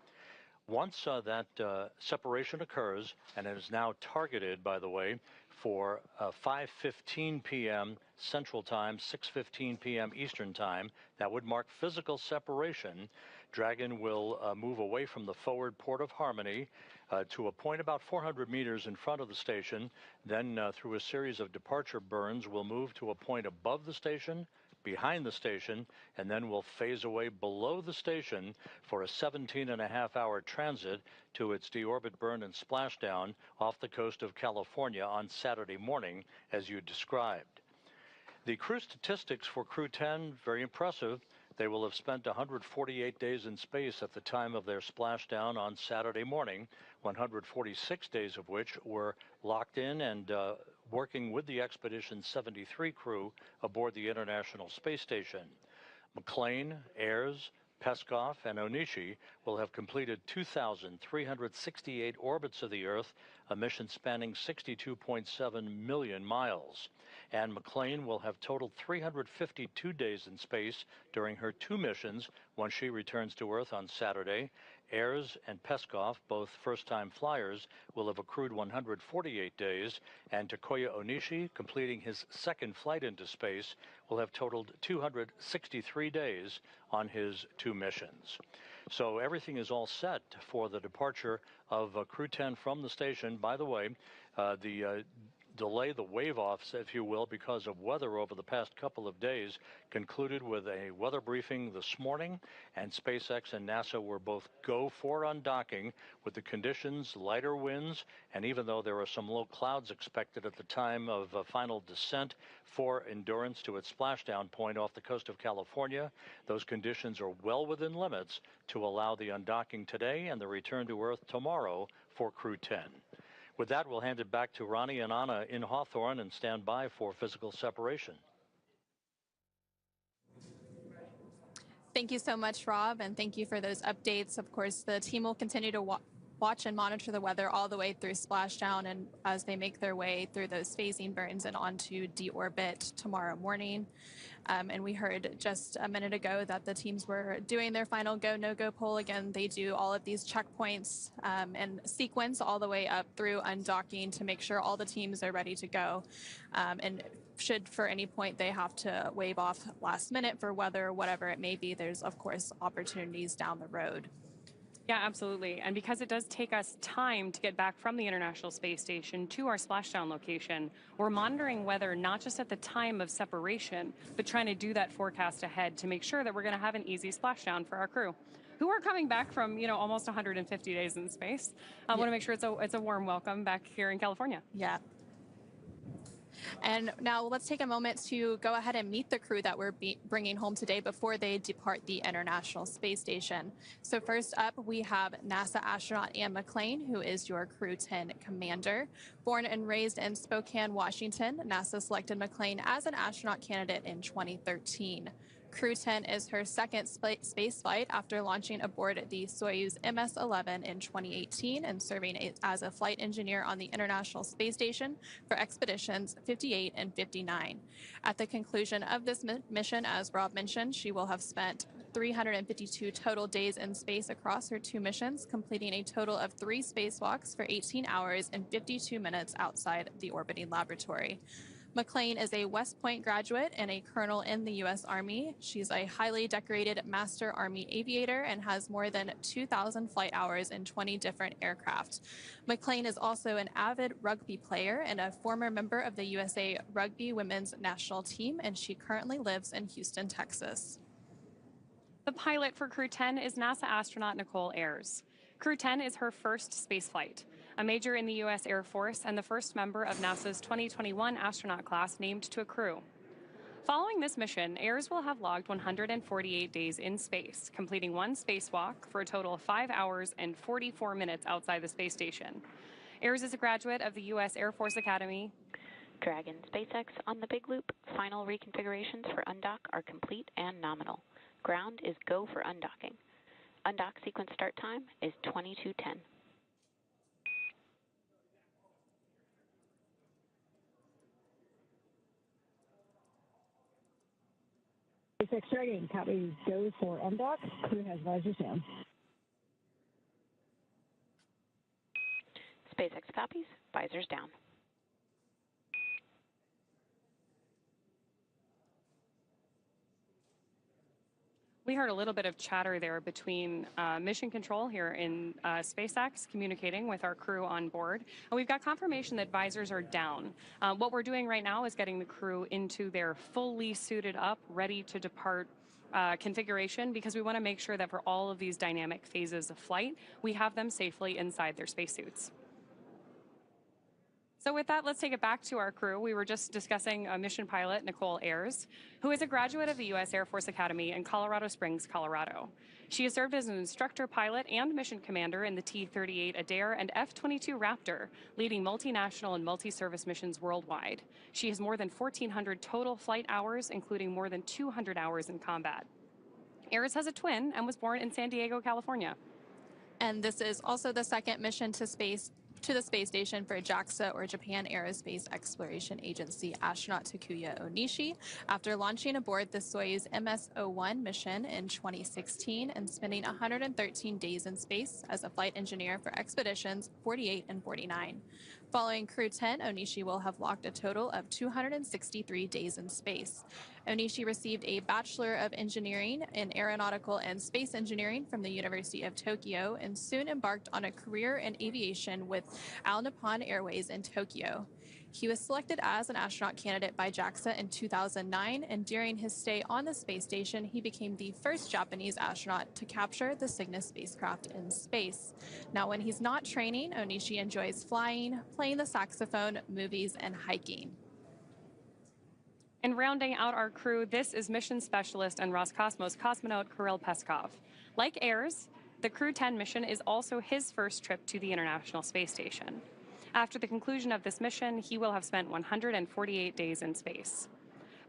Speaker 3: Once that separation occurs, and it is now targeted, by the way, for 5:15 p.m. Central Time, 6:15 p.m. Eastern Time, that would mark physical separation. Dragon will move away from the forward port of Harmony to a point about 400 meters in front of the station. Then through a series of departure burns, we'll move to a point above the station, behind the station, and then we'll phase away below the station for a 17.5-hour transit to its deorbit burn and splashdown off the coast of California on Saturday morning, as you described. The crew statistics for CREW-10, very impressive. They will have spent 148 days in space at the time of their splashdown on Saturday morning, 146 days of which were locked in and working with the Expedition 73 crew aboard the International Space Station. McClain, Ayers, Peskov, and Onishi will have completed 2,368 orbits of the Earth, a mission spanning 62.7 million miles. And McClain will have totaled 352 days in space during her 2 missions once she returns to Earth on Saturday. Ayers and Peskov, both first-time flyers, will have accrued 148 days, and Takuya Onishi, completing his 2nd flight into space, will have totaled 263 days on his 2 missions. So everything is all set for the departure of CREW-10 from the station. By the way, the delay, the wave-offs, if you will, because of weather over the past couple of days, concluded with a weather briefing this morning, and SpaceX and NASA were both go for undocking with the conditions, lighter winds, and even though there are some low clouds expected at the time of final descent for Endurance to its splashdown point off the coast of California, those conditions are well within limits to allow the undocking today and the return to Earth tomorrow for CREW-10. With that, we'll hand it back to Ronnie and Anna in Hawthorne and stand by for physical separation.
Speaker 11: Thank you so much, Rob, and thank you for those updates. Of course, the team will continue to watch and monitor the weather all the way through splashdown and as they make their way through those phasing burns and onto deorbit tomorrow morning. And we heard just a minute ago that the teams were doing their final go, no-go poll. Again, they do all of these checkpoints and sequence all the way up through undocking to make sure all the teams are ready to go. And should for any point they have to wave off last minute for weather, whatever it may be, there's of course opportunities down the road.
Speaker 10: Yeah, absolutely. And because it does take us time to get back from the International Space Station to our splashdown location, we're monitoring weather not just at the time of separation, but trying to do that forecast ahead to make sure that we're going to have an easy splashdown for our crew, who are coming back from, almost 150 days in space. I want to make sure it's a warm welcome back here in California.
Speaker 11: Yeah. And now let's take a moment to go ahead and meet the crew that we're bringing home today before they depart the International Space Station. So first up, we have NASA astronaut Anne McClain, who is your CREW-10 commander. Born and raised in Spokane, Washington, NASA selected McClain as an astronaut candidate in 2013. CREW-10 is her 2nd space flight after launching aboard the Soyuz MS-11 in 2018 and serving as a flight engineer on the International Space Station for expeditions 58 and 59. At the conclusion of this mission, as Rob mentioned, she will have spent 352 total days in space across her 2 missions, completing a total of 3 spacewalks for 18 hours and 52 minutes outside the orbiting laboratory. McClain is a West Point graduate and a colonel in the U.S. Army. She's a highly decorated Master Army aviator and has more than 2,000 flight hours in 20 different aircraft. McClain is also an avid rugby player and a former member of the USA Rugby Women's National Team, and she currently lives in Houston, Texas.
Speaker 10: The pilot for CREW-10 is NASA astronaut Nichole Ayers. CREW-10 is her first spaceflight. A major in the U.S. Air Force and the first member of NASA's 2021 astronaut class named to a crew. Following this mission, Ayers will have logged 148 days in space, completing 1 spacewalk for a total of 5 hours and 44 minutes outside the space station. Ayers is a graduate of the U.S. Air Force Academy.
Speaker 5: Dragon SpaceX on the big loop. Final reconfigurations for undock are complete and nominal. Ground is go for undocking. Undock sequence start time is 22:10.
Speaker 4: SpaceX Dragon, copy, go for undock. Crew has visors down.
Speaker 5: SpaceX copies, visors down.
Speaker 10: We heard a little bit of chatter there between mission control here in SpaceX communicating with our crew on board. And we've got confirmation that visors are down. What we're doing right now is getting the crew into their fully suited up, ready to depart configuration, because we want to make sure that for all of these dynamic phases of flight, we have them safely inside their spacesuits. So with that, let's take it back to our crew. We were just discussing mission pilot Nichole Ayers, who is a graduate of the U.S. Air Force Academy in Colorado Springs, Colorado. She has served as an instructor pilot and mission commander in the T-38 Adair and F-22 Raptor, leading multinational and multi-service missions worldwide. She has more than 1,400 total flight hours, including more than 200 hours in combat. Ayers has a twin and was born in San Diego, California.
Speaker 11: And this is also the second mission to the space station for JAXA, or Japan Aerospace Exploration Agency astronaut Takuya Onishi, after launching aboard the Soyuz MS-01 mission in 2016 and spending 113 days in space as a flight engineer for expeditions 48 and 49. Following CREW-10, Onishi will have logged a total of 263 days in space. Onishi received a Bachelor of Engineering in Aeronautical and Space Engineering from the University of Tokyo and soon embarked on a career in aviation with All Nippon Airways in Tokyo. He was selected as an astronaut candidate by JAXA in 2009, and during his stay on the space station, he became the first Japanese astronaut to capture the Cygnus spacecraft in space. Now, when he's not training, Onishi enjoys flying, playing the saxophone, movies, and hiking.
Speaker 10: And rounding out our crew, this is mission specialist and Roscosmos cosmonaut Kirill Peskov. Like Ayers, the CREW-10 mission is also his first trip to the International Space Station. After the conclusion of this mission, he will have spent 148 days in space.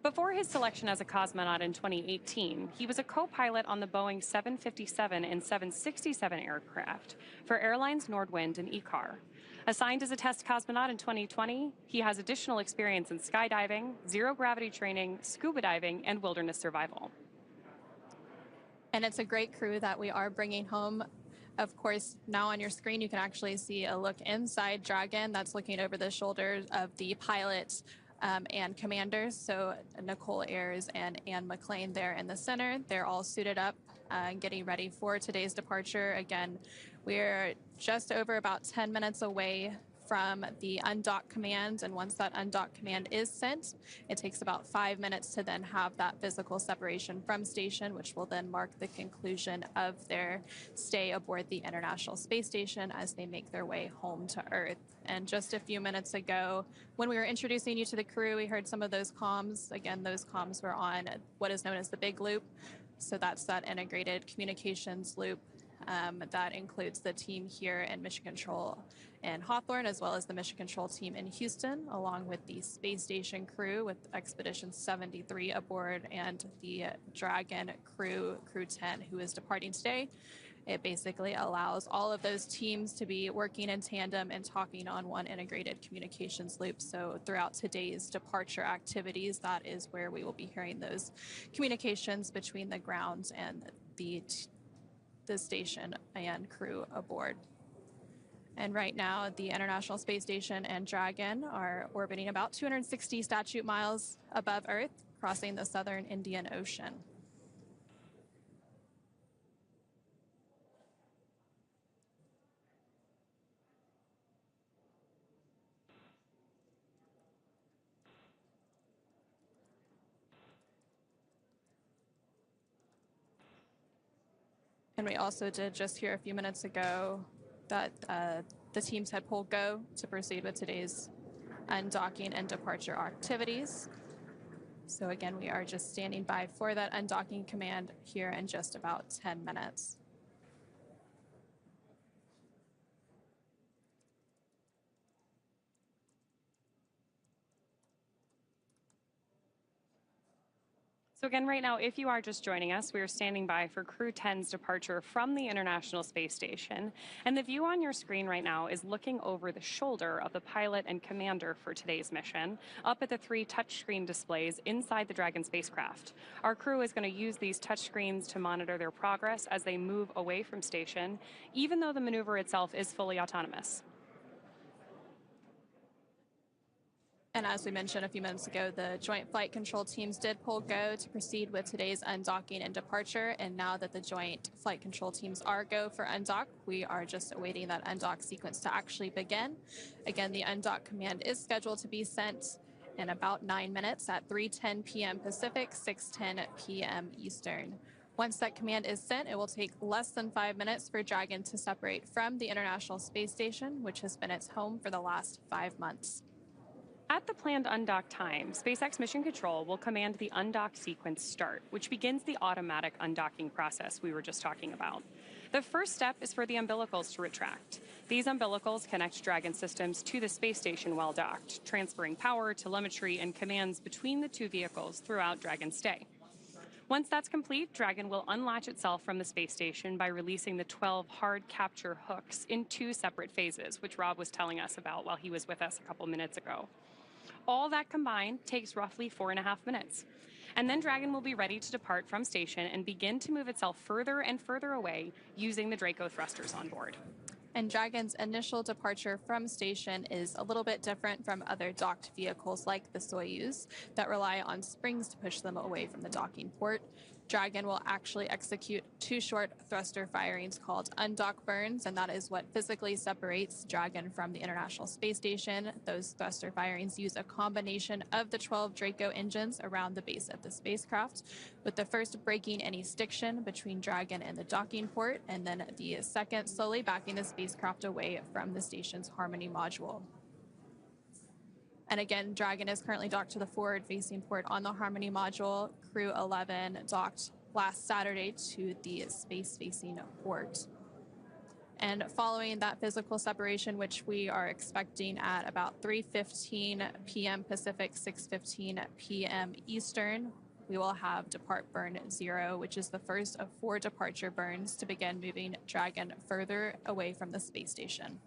Speaker 10: Before his selection as a cosmonaut in 2018, he was a co-pilot on the Boeing 757 and 767 aircraft for airlines Nordwind and ECAR. Assigned as a test cosmonaut in 2020, he has additional experience in skydiving, zero-gravity training, scuba diving, and wilderness survival.
Speaker 11: And it's a great crew that we are bringing home. Of course, now on your screen, you can actually see a look inside Dragon. That's looking over the shoulders of the pilots and commanders. So Nichole Ayers and McClain there in the center. They're all suited up and getting ready for today's departure. Again, we're just over about 10 minutes away from the undock command, and once that undock command is sent, it takes about 5 minutes to then have that physical separation from station, which will then mark the conclusion of their stay aboard the International Space Station as they make their way home to Earth. And just a few minutes ago, when we were introducing you to the crew, we heard some of those comms. Again, those comms were on what is known as the big loop. So that's that integrated communications loop that includes the team here in Mission Control in Hawthorne, as well as the Mission Control team in Houston, along with the space station crew with Expedition 73 aboard and the Dragon CREW-10, who is departing today. It basically allows all of those teams to be working in tandem and talking on one integrated communications loop. So throughout today's departure activities, that is where we will be hearing those communications between the ground and the station and crew aboard. And right now, the International Space Station and Dragon are orbiting about 260 statute miles above Earth, crossing the southern Indian Ocean. And we also did just hear a few minutes ago that the teams had pulled go to proceed with today's undocking and departure activities. So again, we are just standing by for that undocking command here in just about 10 minutes.
Speaker 10: So again, right now, if you are just joining us, we are standing by for CREW-10's departure from the International Space Station. And the view on your screen right now is looking over the shoulder of the pilot and commander for today's mission, up at the 3 touchscreen displays inside the Dragon spacecraft. Our crew is going to use these touchscreens to monitor their progress as they move away from station, even though the maneuver itself is fully autonomous.
Speaker 11: And as we mentioned a few minutes ago, the Joint Flight Control teams did pull go to proceed with today's undocking and departure. And now that the Joint Flight Control teams are go for undock, we are just awaiting that undock sequence to actually begin. Again, the undock command is scheduled to be sent in about 9 minutes at 3:10 p.m. Pacific, 6:10 p.m. Eastern. Once that command is sent, it will take less than 5 minutes for Dragon to separate from the International Space Station, which has been its home for the last 5 months.
Speaker 10: At the planned undock time, SpaceX Mission Control will command the undock sequence start, which begins the automatic undocking process we were just talking about. The first step is for the umbilicals to retract. These umbilicals connect Dragon systems to the space station while docked, transferring power, telemetry, and commands between the two vehicles throughout Dragon's stay. Once that's complete, Dragon will unlatch itself from the space station by releasing the 12 hard capture hooks in 2 separate phases, which Rob was telling us about while he was with us a couple minutes ago. All that combined takes roughly 4.5 minutes. And then Dragon will be ready to depart from station and begin to move itself further and further away using the Draco thrusters on board.
Speaker 11: And Dragon's initial departure from station is a little bit different from other docked vehicles like the Soyuz that rely on springs to push them away from the docking port. Dragon will actually execute 2 short thruster firings called undock burns, and that is what physically separates Dragon from the International Space Station. Those thruster firings use a combination of the 12 Draco engines around the base of the spacecraft, with the first breaking any stiction between Dragon and the docking port, and then the second slowly backing the spacecraft away from the station's Harmony module. And again, Dragon is currently docked to the forward-facing port on the Harmony module. CREW-11 docked last Saturday to the space-facing port. And following that physical separation, which we are expecting at about 3:15 p.m. Pacific, 6:15 p.m. Eastern, we will have depart burn 0, which is the first of 4 departure burns to begin moving Dragon further away from the space station.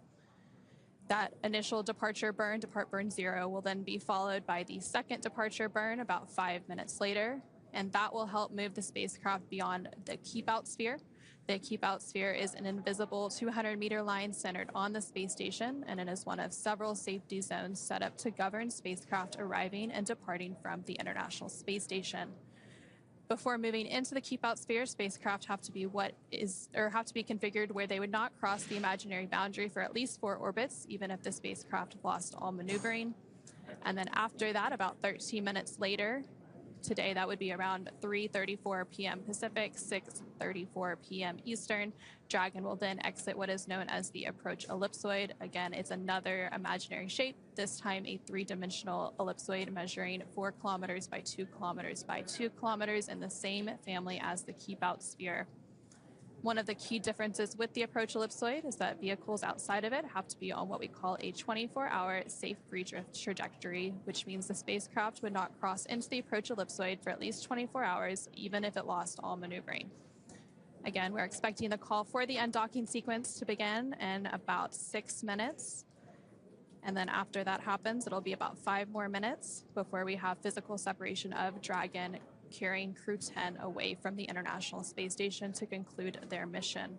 Speaker 11: That initial departure burn, depart burn 0, will then be followed by the second departure burn about 5 minutes later, and that will help move the spacecraft beyond the keep-out sphere. The keep-out sphere is an invisible 200-meter line centered on the space station, and it is one of several safety zones set up to govern spacecraft arriving and departing from the International Space Station. Before moving into the keep-out sphere, spacecraft have to be configured where they would not cross the imaginary boundary for at least 4 orbits, even if the spacecraft lost all maneuvering. And then after that, about 13 minutes later, today that would be around 3:34 p.m. Pacific, 6:34 p.m. Eastern, Dragon will then exit what is known as the approach ellipsoid. Again, it's another imaginary shape, this time a 3-dimensional ellipsoid measuring 4 kilometers by 2 kilometers by 2 kilometers in the same family as the keep-out sphere. One of the key differences with the approach ellipsoid is that vehicles outside of it have to be on what we call a 24-hour safe free drift trajectory, which means the spacecraft would not cross into the approach ellipsoid for at least 24 hours, even if it lost all maneuvering. Again, we're expecting the call for the undocking sequence to begin in about 6 minutes. And then after that happens, it'll be about 5 more minutes before we have physical separation of Dragon carrying CREW-10 away from the International Space Station to conclude their mission.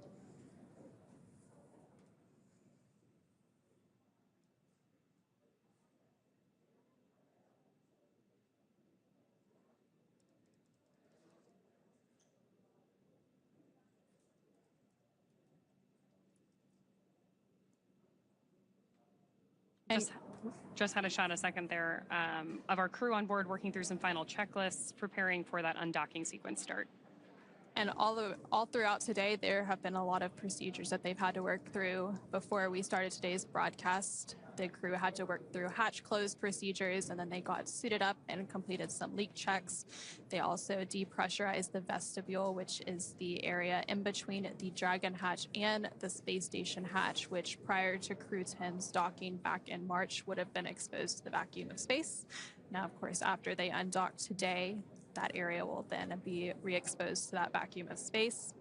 Speaker 10: Just had a shot a second there of our crew on board working through some final checklists, preparing for that undocking sequence start.
Speaker 11: And all throughout today, there have been a lot of procedures that they've had to work through. Before we started today's broadcast, the crew had to work through hatch close procedures, and then they got suited up and completed some leak checks. They also depressurized the vestibule, which is the area in between the Dragon hatch and the space station hatch, which prior to CREW-10's docking back in March would have been exposed to the vacuum of space. Now, of course, after they undocked today, that area will then be re-exposed to that vacuum of space.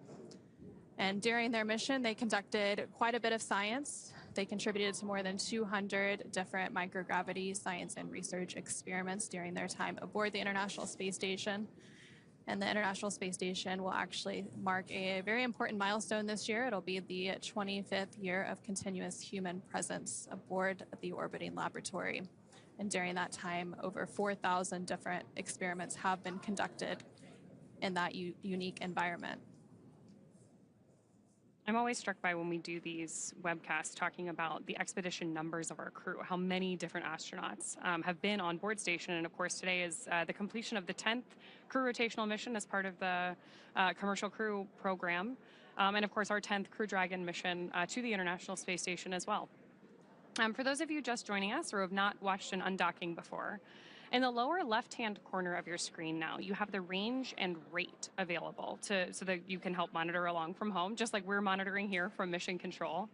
Speaker 11: And during their mission, they conducted quite a bit of science. They contributed to more than 200 different microgravity science and research experiments during their time aboard the International Space Station. And the International Space Station will actually mark a very important milestone this year. It'll be the 25th year of continuous human presence aboard the orbiting laboratory. And during that time, over 4,000 different experiments have been conducted in that unique environment.
Speaker 10: I'm always struck by when we do these webcasts talking about the expedition numbers of our crew, how many different astronauts have been on board station. And of course, today is the completion of the 10th crew rotational mission as part of the commercial crew program. And of course, our 10th Crew Dragon mission to the International Space Station as well. For those of you just joining us or who have not watched an undocking before, in the lower left-hand corner of your screen now, you have the range and rate available so that you can help monitor along from home, just like we're monitoring here from Mission Control.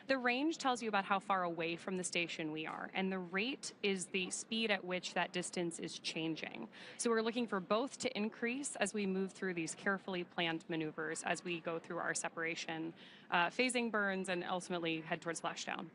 Speaker 10: The range tells you about how far away from the station we are, and the rate is the speed at which that distance is changing. So we're looking for both to increase as we move through these carefully planned maneuvers as we go through our separation, phasing burns, and ultimately head towards splashdown.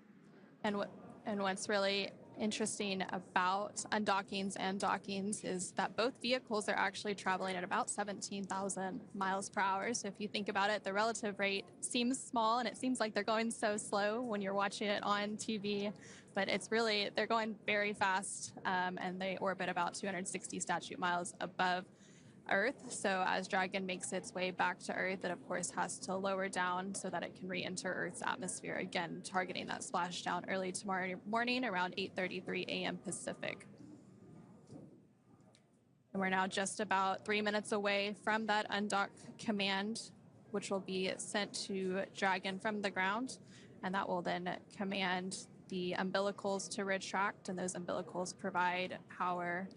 Speaker 11: And what's really interesting about undockings and dockings is that both vehicles are actually traveling at about 17,000 miles per hour. So if you think about it, the relative rate seems small and it seems like they're going so slow when you're watching it on TV, but it's really, they're going very fast, and they orbit about 260 statute miles above Earth. So as Dragon makes its way back to Earth, it of course has to lower down so that it can re-enter Earth's atmosphere, again targeting that splashdown early tomorrow morning around 8:33 a.m. Pacific. And we're now just about 3 minutes away from that undock command, which will be sent to Dragon from the ground, and that will then command the umbilicals to retract, and those umbilicals provide power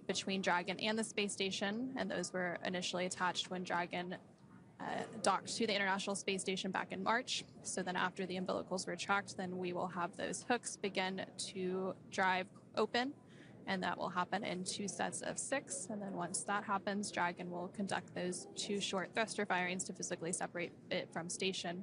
Speaker 11: between Dragon and the space station, and those were initially attached when Dragon docked to the International Space Station back in March. So then after the umbilicals retract, then we will have those hooks begin to drive open, and that will happen in 2 sets of 6. And then once that happens, Dragon will conduct those 2 short thruster firings to physically separate it from station.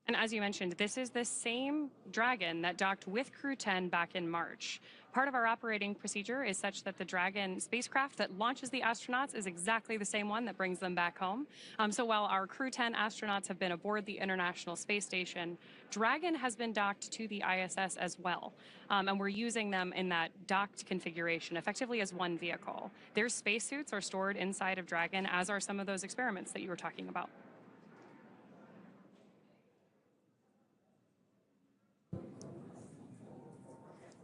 Speaker 10: And as you mentioned, this is the same Dragon that docked with CREW-10 back in March. Part of our operating procedure is such that the Dragon spacecraft that launches the astronauts is exactly the same one that brings them back home. So while our CREW-10 astronauts have been aboard the International Space Station, Dragon has been docked to the ISS as well. And we're using them in that docked configuration, effectively as one vehicle. Their spacesuits are stored inside of Dragon, as are some of those experiments that you were talking about.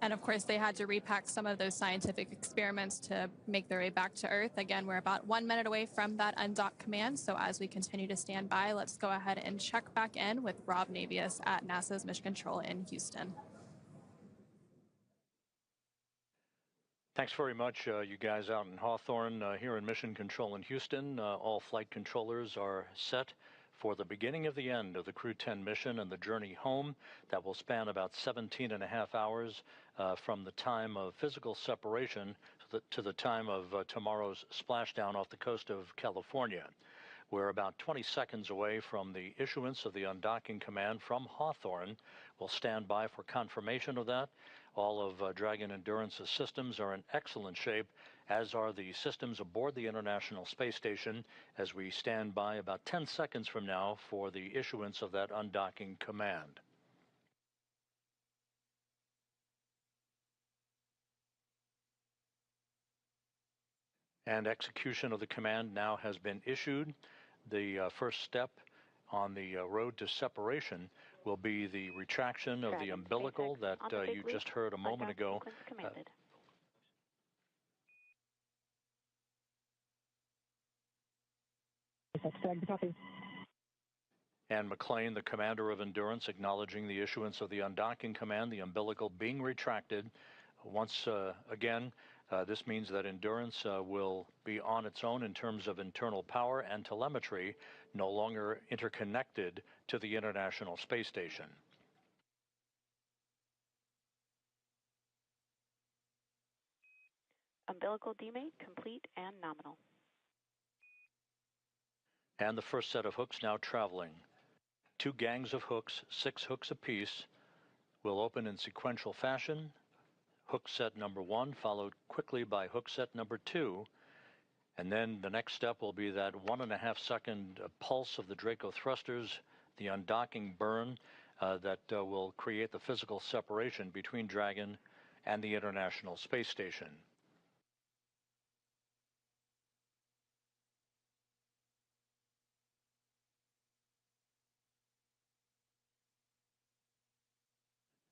Speaker 11: And of course, they had to repack some of those scientific experiments to make their way back to Earth. Again, we're about 1 minute away from that undock command. So as we continue to stand by, let's go ahead and check back in with Rob Navius at NASA's Mission Control in Houston.
Speaker 3: Thanks very much, you guys out in Hawthorne. Here in Mission Control in Houston, all flight controllers are set for the beginning of the end of the CREW-10 mission and the journey home that will span about 17.5 hours from the time of physical separation to the time of tomorrow's splashdown off the coast of California. We're about 20 seconds away from the issuance of the undocking command from Hawthorne. We'll stand by for confirmation of that. All of Dragon Endurance's systems are in excellent shape, as are the systems aboard the International Space Station, as we stand by about 10 seconds from now for the issuance of that undocking command. And execution of the command now has been issued. The first step on the road to separation will be the retraction of the umbilical that you just heard a moment ago. And McClain, the commander of Endurance, acknowledging the issuance of the undocking command, the umbilical being retracted. Once again, this means that Endurance will be on its own in terms of internal power and telemetry, no longer interconnected to the International Space Station.
Speaker 5: umbilical demate, complete and nominal.
Speaker 3: And the first set of hooks now traveling. 2 gangs of hooks, 6 hooks apiece, will open in sequential fashion. Hook set number 1 followed quickly by hook set number 2. And then the next step will be that 1.5 second pulse of the Draco thrusters, the undocking burn that will create the physical separation between Dragon and the International Space Station.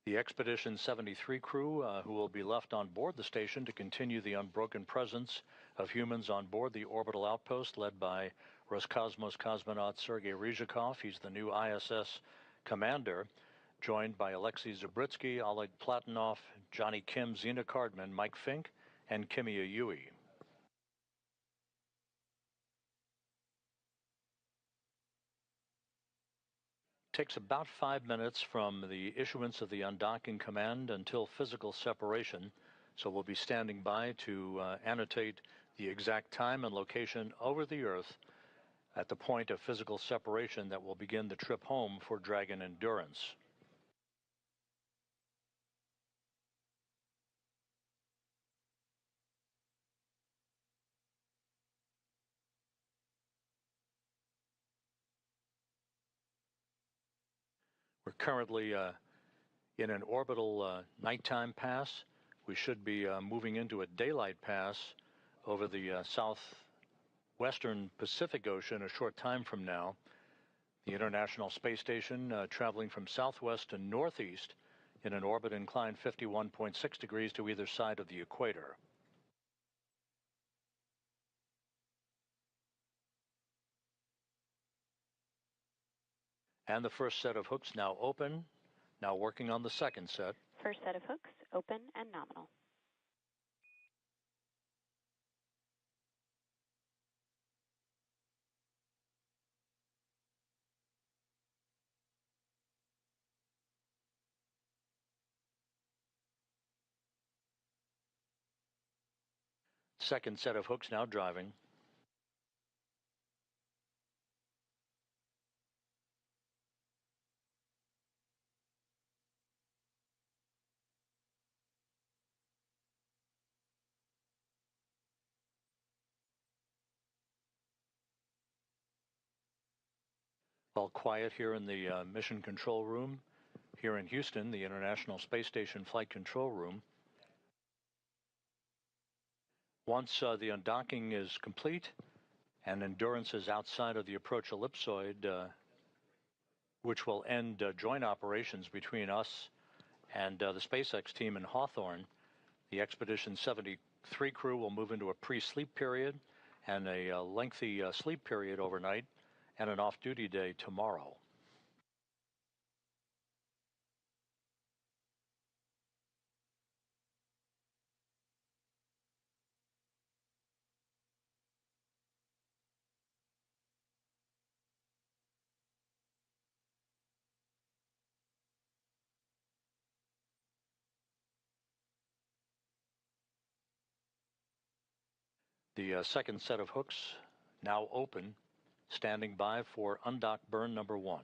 Speaker 3: The Expedition 73 crew, who will be left on board the station to continue the unbroken presence of humans on board the orbital outpost led by Roscosmos cosmonaut Sergei Ryzhikov. He's the new ISS commander, joined by Alexei Zabritsky, Oleg Platonov, Johnny Kim, Zena Cardman, Mike Fink, and Kimia Yui. Takes about 5 minutes from the issuance of the undocking command until physical separation, so we'll be standing by to annotate the exact time and location over the Earth at the point of physical separation that will begin the trip home for Dragon Endurance. We're currently in an orbital nighttime pass. We should be moving into a daylight pass over the southwestern Pacific Ocean a short time from now. The International Space Station traveling from southwest to northeast in an orbit inclined 51.6 degrees to either side of the equator. And the first set of hooks now open, now working on the second set.
Speaker 5: First set of hooks, open and nominal.
Speaker 3: Second set of hooks now driving. All quiet here in the mission control room. Here in Houston, the International Space Station Flight Control Room. Once the undocking is complete and Endurance is outside of the approach ellipsoid, which will end joint operations between us and the SpaceX team in Hawthorne, the Expedition 73 crew will move into a pre-sleep period and a lengthy sleep period overnight and an off-duty day tomorrow. The second set of hooks now open, standing by for undock burn number 1.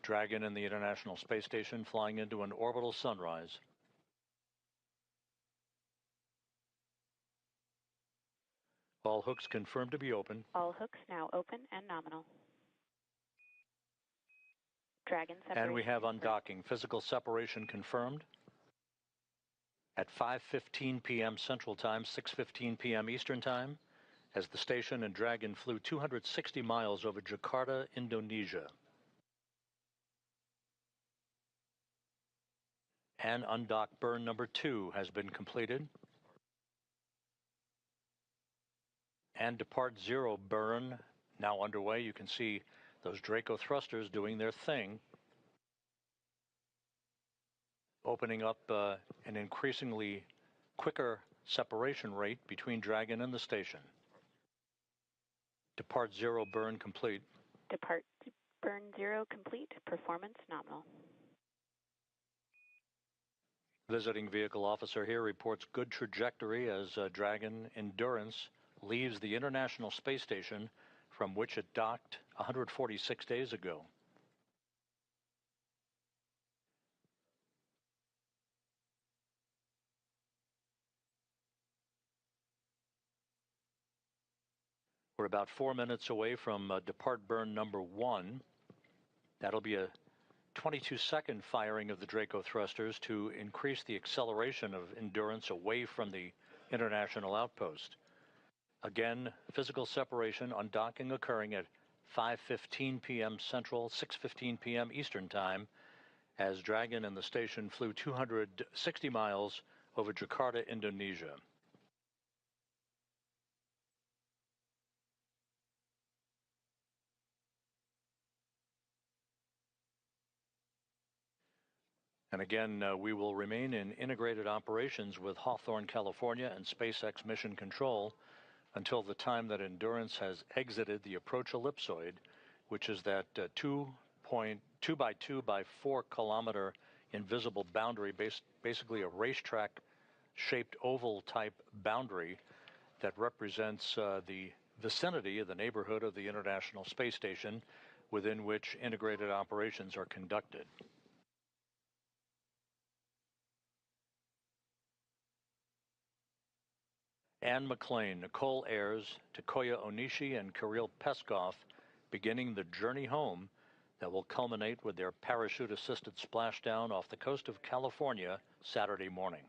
Speaker 3: Dragon and the International Space Station flying into an orbital sunrise. All hooks confirmed to be open.
Speaker 5: All hooks now open and nominal. Dragon separation.
Speaker 3: And we have undocking. Physical separation confirmed. At 5:15 p.m. Central Time, 6:15 p.m. Eastern Time, as the station and Dragon flew 260 miles over Jakarta, Indonesia. And undock burn number 2 has been completed. And depart 0 burn now underway. You can see those Draco thrusters doing their thing. opening up an increasingly quicker separation rate between Dragon and the station. Depart 0 burn complete.
Speaker 5: Depart burn 0 complete. Performance nominal.
Speaker 3: Visiting vehicle officer here reports good trajectory as Dragon Endurance leaves the International Space Station from which it docked 146 days ago. We're about 4 minutes away from depart burn number 1. That'll be a 22-second firing of the Draco thrusters to increase the acceleration of Endurance away from the international outpost. Again, physical separation, undocking occurring at 5:15 p.m. Central, 6:15 p.m. Eastern Time, as Dragon and the station flew 260 miles over Jakarta, Indonesia. And again, we will remain in integrated operations with Hawthorne, California and SpaceX Mission Control until the time that Endurance has exited the approach ellipsoid, which is that 2 by 2 by 4 kilometer invisible boundary, basically a racetrack shaped oval type boundary that represents the vicinity of the neighborhood of the International Space Station within which integrated operations are conducted. Anne McClain, Nichole Ayers, Takuya Onishi, and Kirill Peskov beginning the journey home that will culminate with their parachute-assisted splashdown off the coast of California Saturday morning.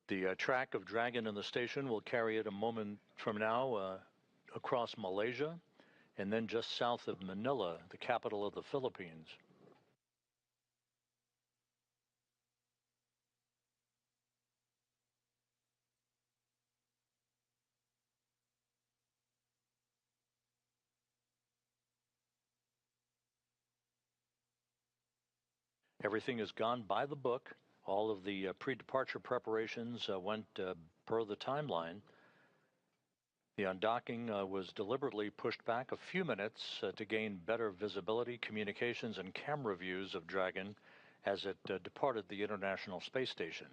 Speaker 3: The track of Dragon in the station will carry it a moment from now across Malaysia and then just south of Manila, the capital of the Philippines. Everything has gone by the book. All of the pre-departure preparations went per the timeline. The undocking was deliberately pushed back a few minutes to gain better visibility, communications, and camera views of Dragon as it departed the International Space Station.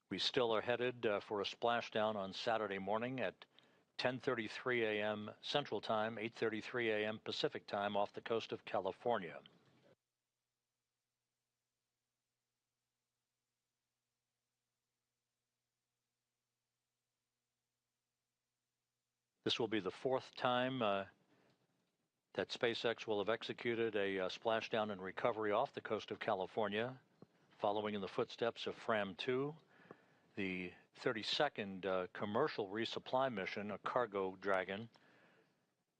Speaker 3: We still are headed for a splashdown on Saturday morning at 10:33 a.m. Central Time, 8:33 a.m. Pacific Time off the coast of California. This will be the fourth time that SpaceX will have executed a splashdown and recovery off the coast of California, following in the footsteps of FRAM-2, the 32nd commercial resupply mission, a cargo Dragon,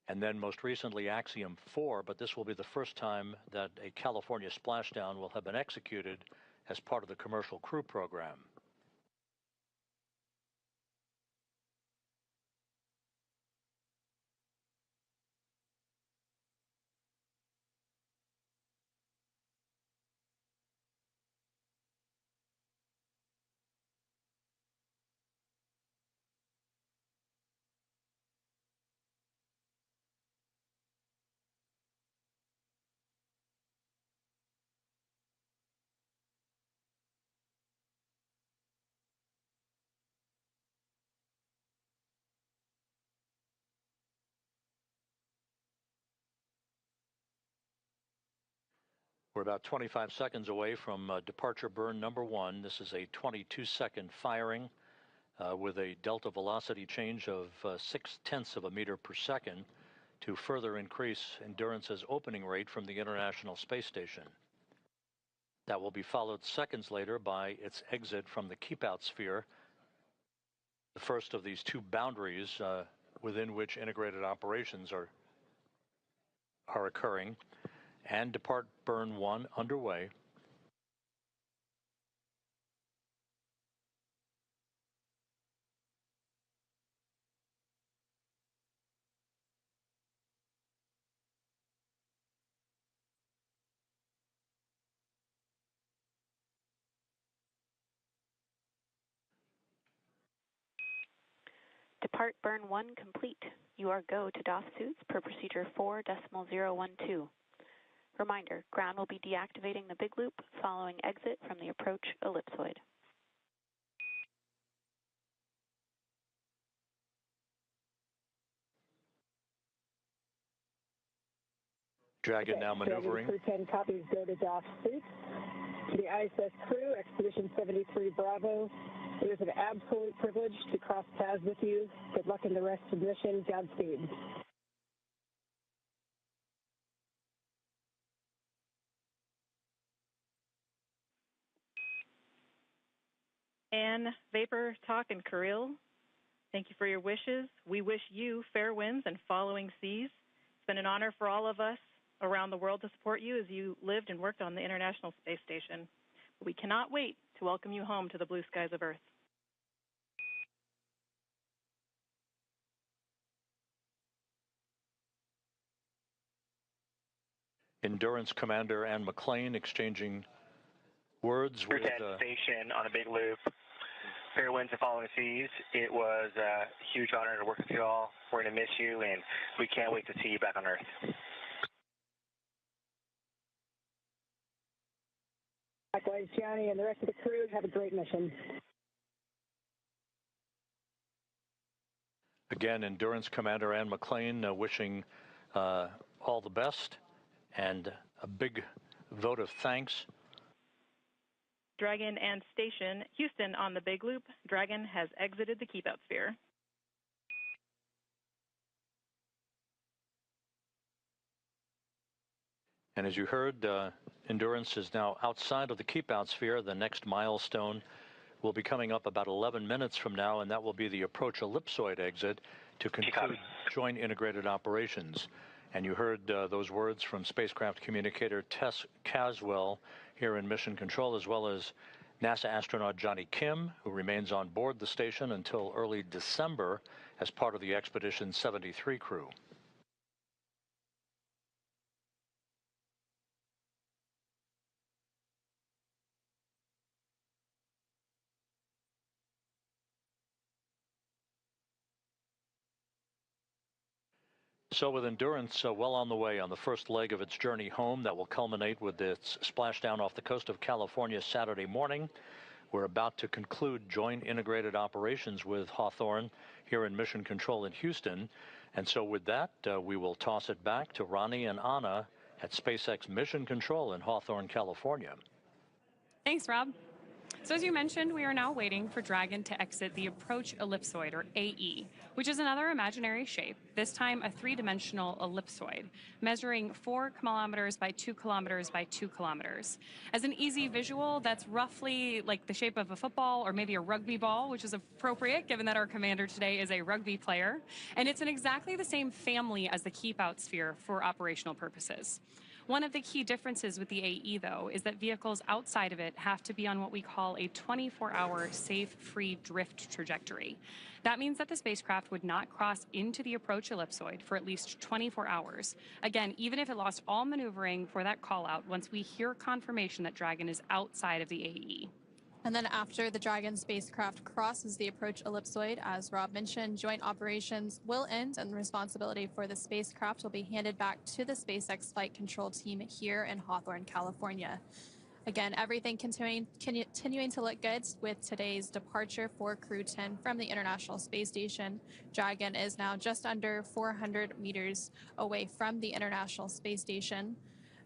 Speaker 3: and then most recently Axiom 4, but this will be the first time that a California splashdown will have been executed as part of the commercial crew program. We're about 25 seconds away from departure burn number 1. This is a 22-second firing with a delta velocity change of 0.6 of a meter per second to further increase Endurance's opening rate from the International Space Station. That will be followed seconds later by its exit from the keep-out sphere, the first of these two boundaries within which integrated operations are occurring, and depart burn 1 underway.
Speaker 5: Depart burn 1 complete. You are go to DOF suits per procedure 4.012. Reminder, ground will be deactivating the big loop following exit from the approach ellipsoid.
Speaker 3: Dragon now maneuvering.
Speaker 4: Crew-10 copies go to DOF suits. To the ISS crew, Expedition 73 Bravo, it is an absolute privilege to cross paths with you. Good luck in the rest of the mission. Godspeed.
Speaker 2: Anne, Vapor, Talk, and Kirill, thank you for your wishes. We wish you fair winds and following seas. It's been an honor for all of us around the world to support you as you lived and worked on the International Space Station. We cannot wait to welcome you home to the blue skies of Earth.
Speaker 3: Endurance Commander Anne McClain exchanging words with...
Speaker 8: station on a big loop. Fair winds and following seas. It was a huge honor to work with you all. We're going to miss you, and we can't wait to see you back on Earth.
Speaker 4: Likewise, Johnny and the rest of the crew, have a great mission.
Speaker 3: Again, Endurance Commander Anne McClain wishing all the best and a big vote of thanks.
Speaker 2: Dragon and Station, Houston on the big loop. Dragon has exited the keep-out sphere.
Speaker 3: And as you heard, Endurance is now outside of the keep-out sphere. The next milestone will be coming up about 11 minutes from now, and that will be the approach ellipsoid exit to conclude joint integrated operations. And you heard those words from spacecraft communicator Tess Caswell here in Mission Control, as well as NASA astronaut Johnny Kim, who remains on board the station until early December as part of the Expedition 73 crew. So with Endurance well on the way on the first leg of its journey home that will culminate with its splashdown off the coast of California Saturday morning, we're about to conclude joint integrated operations with Hawthorne here in Mission Control in Houston. And so with that, we will toss it back to Ronnie and Anna at SpaceX Mission Control in Hawthorne, California.
Speaker 10: Thanks, Rob. So as you mentioned, we are now waiting for Dragon to exit the approach ellipsoid, or AE, which is another imaginary shape, this time a three-dimensional ellipsoid, measuring 4 kilometers by 2 kilometers by 2 kilometers. As an easy visual, that's roughly like the shape of a football or maybe a rugby ball, which is appropriate given that our commander today is a rugby player. And it's in exactly the same family as the keep-out sphere for operational purposes. One of the key differences with the AE, though, is that vehicles outside of it have to be on what we call a 24-hour safe, free drift trajectory. That means that the spacecraft would not cross into the approach ellipsoid for at least 24 hours. Again, even if it lost all maneuvering for that call-out once we hear confirmation that Dragon is outside of the AE.
Speaker 11: And then after the Dragon spacecraft crosses the approach ellipsoid, as Rob mentioned, joint operations will end and responsibility for the spacecraft will be handed back to the SpaceX flight control team here in Hawthorne, California. Again, everything continuing to look good with today's departure for Crew-10 from the International Space Station. Dragon is now just under 400 meters away from the International Space Station.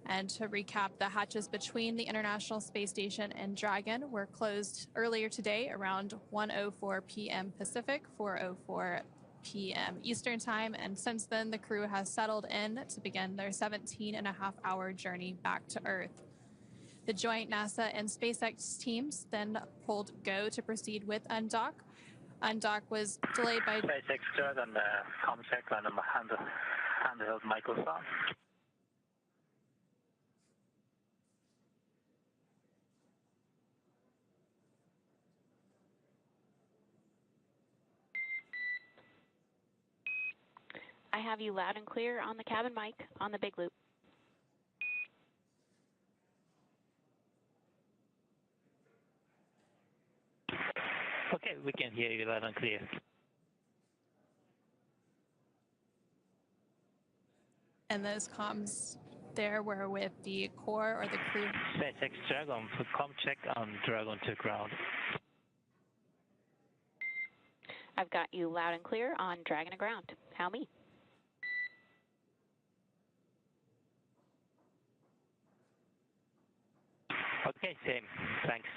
Speaker 11: And to recap, the hatches between the International Space Station and Dragon were closed earlier today around 1:04 p.m. Pacific, 4:04 p.m. Eastern Time. And since then, the crew has settled in to begin their 17-and-a-half-hour journey back to Earth. The joint NASA and SpaceX teams then pulled go to proceed with undock. Undock was delayed by
Speaker 1: SpaceX Dragon ComSec and handheld microphone.
Speaker 5: I have you loud and clear on the cabin mic on the big loop.
Speaker 1: Okay, we can hear you loud and clear.
Speaker 11: And those comms there were with the core or the crew.
Speaker 1: SpaceX Dragon for ComCheck on Dragon to ground.
Speaker 5: I've got you loud and clear on Dragon to ground. How me?
Speaker 1: Okay, same. Thanks.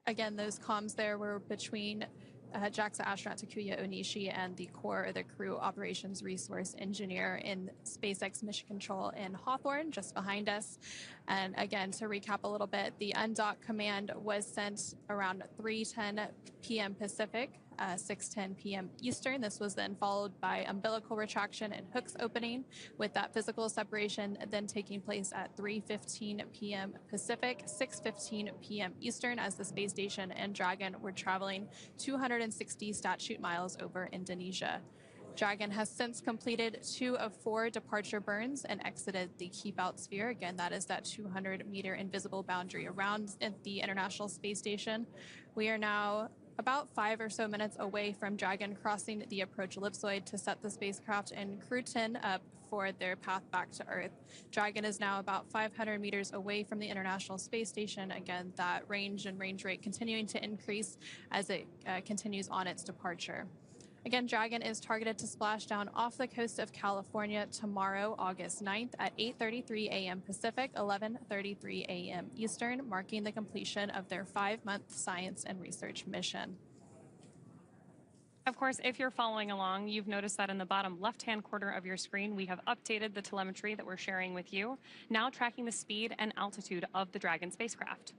Speaker 11: Again, those comms there were between JAXA astronaut Takuya Onishi and the core or the crew operations resource engineer in SpaceX Mission Control in Hawthorne, just behind us. And again, to recap a little bit, the undock command was sent around 3:10 p.m. Pacific, 6:10 p.m. Eastern. This was then followed by umbilical retraction and hooks opening, with that physical separation then taking place at 3:15 p.m. Pacific, 6:15 p.m. Eastern, as the space station and Dragon were traveling 260 statute miles over Indonesia. Dragon has since completed 2 of 4 departure burns and exited the keep-out sphere. Again, that is that 200-meter invisible boundary around the International Space Station. We are now about 5 or so minutes away from Dragon crossing the approach ellipsoid to set the spacecraft and CREW-10 up for their path back to Earth. Dragon is now about 500 meters away from the International Space Station. Again, that range and range rate continuing to increase as it continues on its departure. Again, Dragon is targeted to splash down off the coast of California tomorrow, August 9th at 8:33 a.m. Pacific, 11:33 a.m. Eastern, marking the completion of their 5-month science and research mission.
Speaker 10: Of course, if you're following along, you've noticed that in the bottom left-hand corner of your screen, we have updated the telemetry that we're sharing with you, now tracking the speed and altitude of the Dragon spacecraft.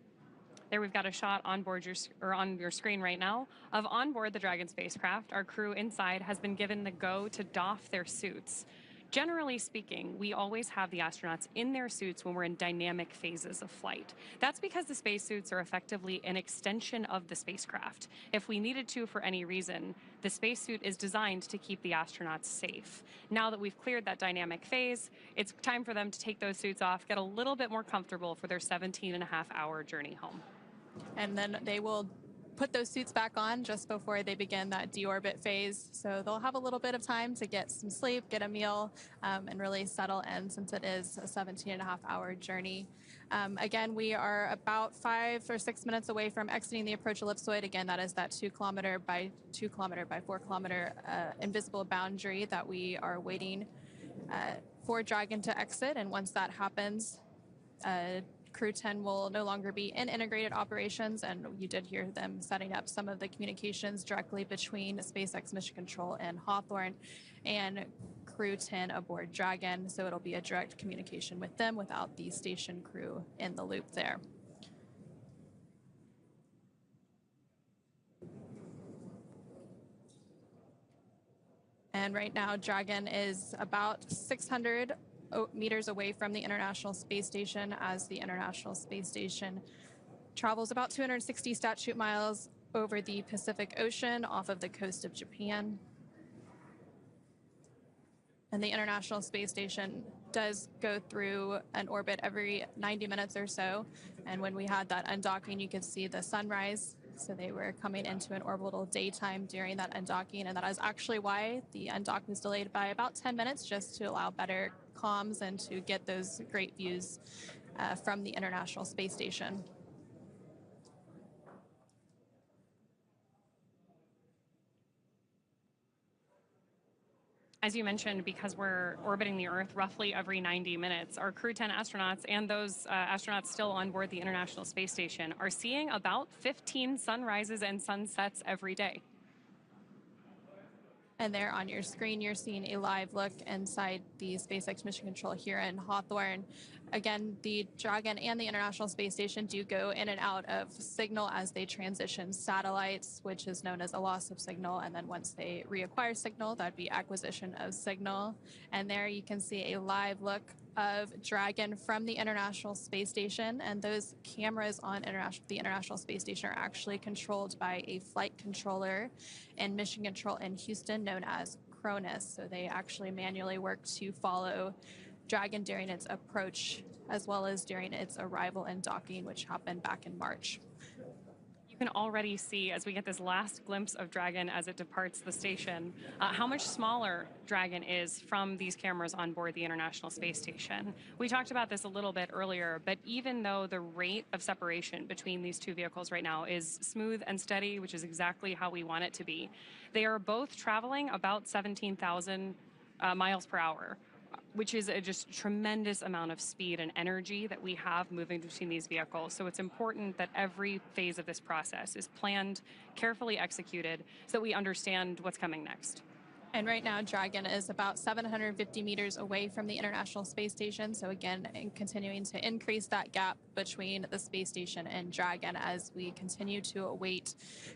Speaker 10: There we've got a shot on board on your screen right now of on board the Dragon spacecraft. Our crew inside has been given the go to doff their suits. Generally speaking, we always have the astronauts in their suits when we're in dynamic phases of flight. That's because the spacesuits are effectively an extension of the spacecraft. If we needed to for any reason, the spacesuit is designed to keep the astronauts safe. Now that we've cleared that dynamic phase, it's time for them to take those suits off, get a little bit more comfortable for their 17.5-hour journey home.
Speaker 11: And then they will put those suits back on just before they begin that deorbit phase. So they'll have a little bit of time to get some sleep, get a meal, and really settle in, since it is a 17.5-hour journey. Again, we are about 5 or 6 minutes away from exiting the approach ellipsoid. Again, that is that 2 kilometer by 2 kilometer by 4 kilometer invisible boundary that we are waiting for Dragon to exit. And once that happens, CREW-10 will no longer be in integrated operations, and you did hear them setting up some of the communications directly between SpaceX Mission Control and Hawthorne and CREW-10 aboard Dragon, so it'll be a direct communication with them without the station crew in the loop there. And right now, Dragon is about 600 meters away from the International Space Station, as the International Space Station travels about 260 statute miles over the Pacific Ocean off of the coast of Japan. And the International Space Station does go through an orbit every 90 minutes or so. And when we had that undocking, you could see the sunrise. So they were coming into an orbital daytime during that undocking, and that is actually why the undock was delayed by about 10 minutes, just to allow better comms and to get those great views from the International Space Station.
Speaker 10: As you mentioned, because we're orbiting the Earth roughly every 90 minutes, our CREW-10 astronauts and those astronauts still on board the International Space Station are seeing about 15 sunrises and sunsets every day.
Speaker 11: And there on your screen, you're seeing a live look inside the SpaceX Mission Control here in Hawthorne. Again, the Dragon and the International Space Station do go in and out of signal as they transition satellites, which is known as a loss of signal. And then once they reacquire signal, that'd be acquisition of signal. And there you can see a live look of Dragon from the International Space Station. And those cameras on the International Space Station are actually controlled by a flight controller and mission control in Houston known as Cronus. So they actually manually work to follow Dragon during its approach as well as during its arrival and docking, which happened back in March.
Speaker 10: You can already see, as we get this last glimpse of Dragon as it departs the station, how much smaller Dragon is from these cameras on board the International Space Station. We talked about this a little bit earlier, but even though the rate of separation between these two vehicles right now is smooth and steady, which is exactly how we want it to be, they are both traveling about 17,000 miles per hour, which is a just tremendous amount of speed and energy that we have moving between these vehicles. So it's important that every phase of this process is planned, carefully executed, so that we understand what's coming next.
Speaker 11: And right now, Dragon is about 750 meters away from the International Space Station. So again, continuing to increase that gap between the space station and Dragon as we continue to await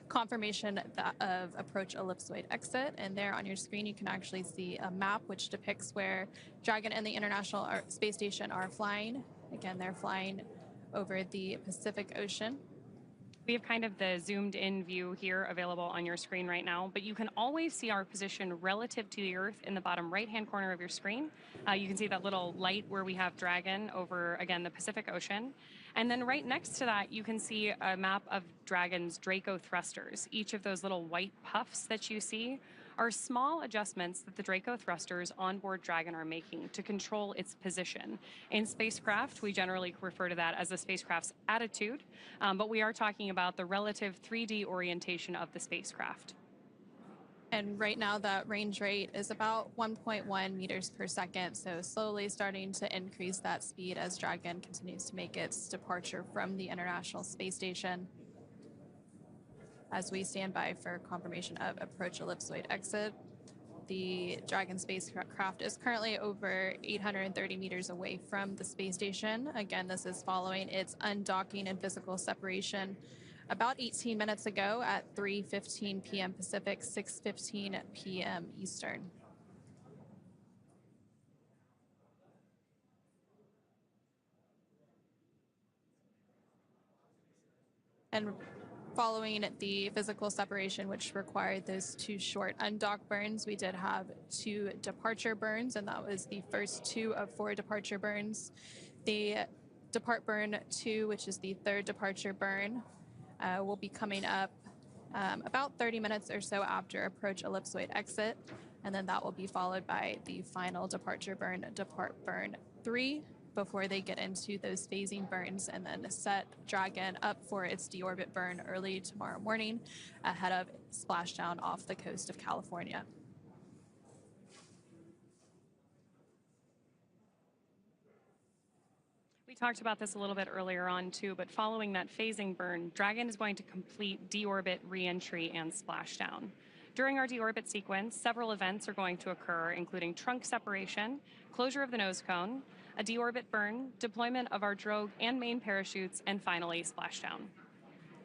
Speaker 11: confirmation of approach ellipsoid exit. And there on your screen, you can actually see a map which depicts where Dragon and the International Space Station are flying. Again, they're flying over the Pacific Ocean.
Speaker 10: We have kind of the zoomed in view here available on your screen right now, but you can always see our position relative to the Earth in the bottom right-hand corner of your screen. You can see that little light where we have Dragon over, again, the Pacific Ocean. And then right next to that, you can see a map of Dragon's Draco thrusters. Each of those little white puffs that you see are small adjustments that the Draco thrusters on board Dragon are making to control its position. In spacecraft, we generally refer to that as the spacecraft's attitude, but we are talking about the relative 3D orientation of the spacecraft.
Speaker 11: And right now that range rate is about 1.1 meters per second, so slowly starting to increase that speed as Dragon continues to make its departure from the International Space Station. As we stand by for confirmation of approach ellipsoid exit, the Dragon spacecraft is currently over 830 meters away from the space station. Again, this is following its undocking and physical separation about 18 minutes ago at 3:15 p.m. Pacific, 6:15 p.m. Eastern. And following the physical separation, which required those two short undock burns, we did have 2 departure burns, and that was the first 2 of 4 departure burns. The depart burn 2, which is the 3rd departure burn, will be coming up about 30 minutes or so after approach ellipsoid exit, and then that will be followed by the final departure burn, depart burn 3, before they get into those phasing burns and then set Dragon up for its deorbit burn early tomorrow morning ahead of splashdown off the coast of California.
Speaker 10: We talked about this a little bit earlier on too, but following that phasing burn, Dragon is going to complete deorbit reentry and splashdown. During our deorbit sequence, several events are going to occur, including trunk separation, closure of the nose cone, a deorbit burn, deployment of our drogue and main parachutes, and finally splashdown.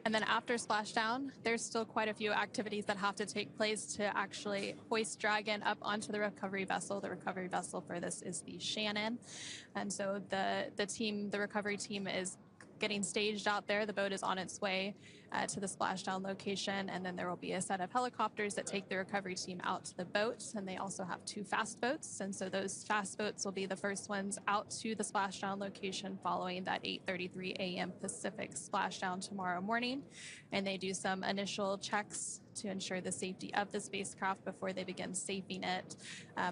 Speaker 11: And then after splashdown, there's still quite a few activities that have to take place to actually hoist Dragon up onto the recovery vessel. The recovery vessel for this is the Shannon. And so the recovery team is getting staged out there. The boat is on its way to the splashdown location, and then there will be a set of helicopters that take the recovery team out to the boats, and they also have 2 fast boats, and so those fast boats will be the first ones out to the splashdown location following that 8:33 a.m. Pacific splashdown tomorrow morning, and they do some initial checks to ensure the safety of the spacecraft before they begin safing it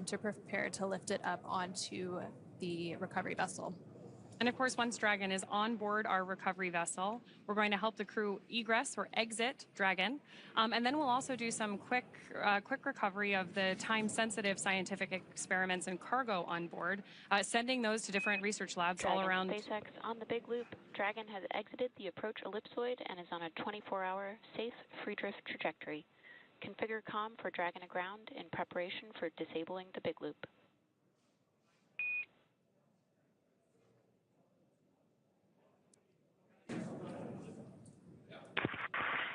Speaker 11: to prepare to lift it up onto the recovery vessel.
Speaker 10: And of course, once Dragon is on board our recovery vessel, we're going to help the crew egress or exit Dragon. And then we'll also do some quick recovery of the time-sensitive scientific experiments and cargo on board, sending those to different research labs all around.
Speaker 5: SpaceX on the big loop. Dragon has exited the approach ellipsoid and is on a 24-hour safe free drift trajectory. Configure comm for Dragon aground in preparation for disabling the big loop.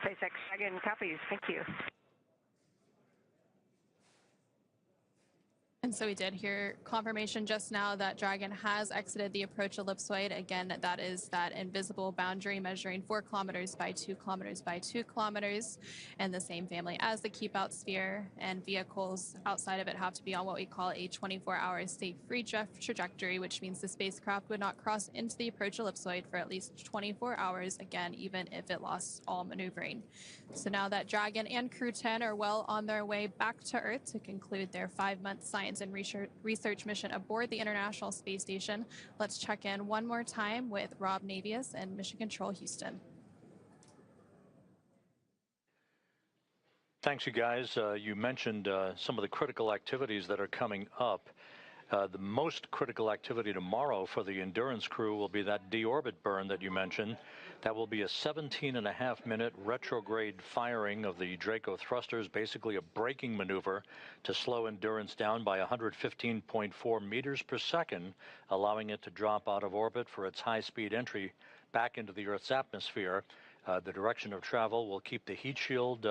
Speaker 12: SpaceX Dragon copies. Thank you.
Speaker 11: And so we did hear confirmation just now that Dragon has exited the approach ellipsoid. Again, that is that invisible boundary measuring 4 kilometers by 2 kilometers by 2 kilometers, and the same family as the keep out sphere. And vehicles outside of it have to be on what we call a 24-hour safe-free trajectory, which means the spacecraft would not cross into the approach ellipsoid for at least 24 hours, again, even if it lost all maneuvering. So now that Dragon and CREW-10 are well on their way back to Earth to conclude their 5-month science and research mission aboard the International Space Station, let's check in one more time with Rob Navius and Mission Control Houston.
Speaker 3: Thanks, you guys. You mentioned some of the critical activities that are coming up. The most critical activity tomorrow for the Endurance crew will be that deorbit burn that you mentioned. That will be a 17.5-minute retrograde firing of the Draco thrusters, basically a braking maneuver to slow Endurance down by 115.4 meters per second, allowing it to drop out of orbit for its high-speed entry back into the Earth's atmosphere. The direction of travel will keep the heat shield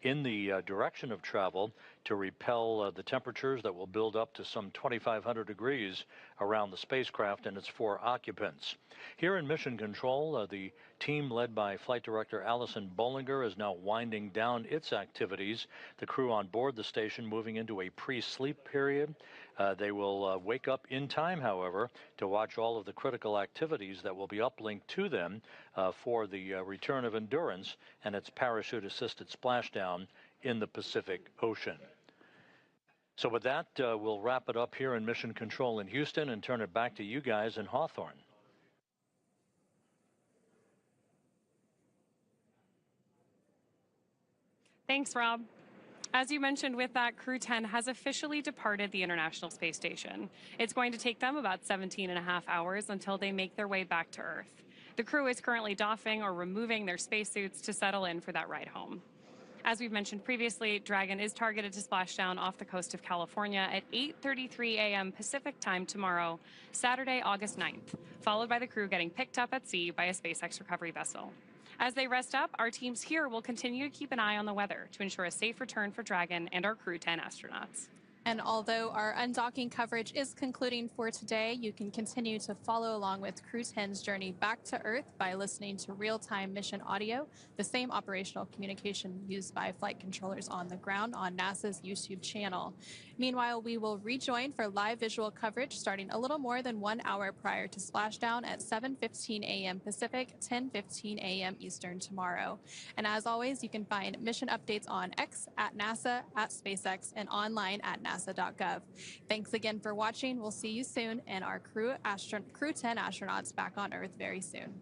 Speaker 3: in the direction of travel to repel the temperatures that will build up to some 2,500 degrees around the spacecraft and its 4 occupants. Here in Mission Control, the team led by Flight Director Allison Bollinger is now winding down its activities. The crew on board the station moving into a pre-sleep period. They will wake up in time, however, to watch all of the critical activities that will be uplinked to them for the return of Endurance and its parachute-assisted splashdown in the Pacific Ocean. So with that, we'll wrap it up here in Mission Control in Houston and turn it back to you guys in Hawthorne.
Speaker 10: Thanks, Rob. As you mentioned with that, CREW-10 has officially departed the International Space Station. It's going to take them about 17.5 hours until they make their way back to Earth. The crew is currently doffing or removing their spacesuits to settle in for that ride home. As we've mentioned previously, Dragon is targeted to splash down off the coast of California at 8:33 a.m. Pacific time tomorrow, Saturday, August 9th, followed by the crew getting picked up at sea by a SpaceX recovery vessel. As they rest up, our teams here will continue to keep an eye on the weather to ensure a safe return for Dragon and our CREW-10 astronauts.
Speaker 11: And although our undocking coverage is concluding for today, you can continue to follow along with CREW-10's journey back to Earth by listening to real-time mission audio, the same operational communication used by flight controllers on the ground on NASA's YouTube channel. Meanwhile, we will rejoin for live visual coverage starting a little more than 1 hour prior to splashdown at 7:15 a.m. Pacific, 10:15 a.m. Eastern tomorrow. And as always, you can find mission updates on X, at NASA, at SpaceX, and online at NASA.gov. Thanks again for watching. We'll see you soon, and our CREW-10 astronauts back on Earth very soon.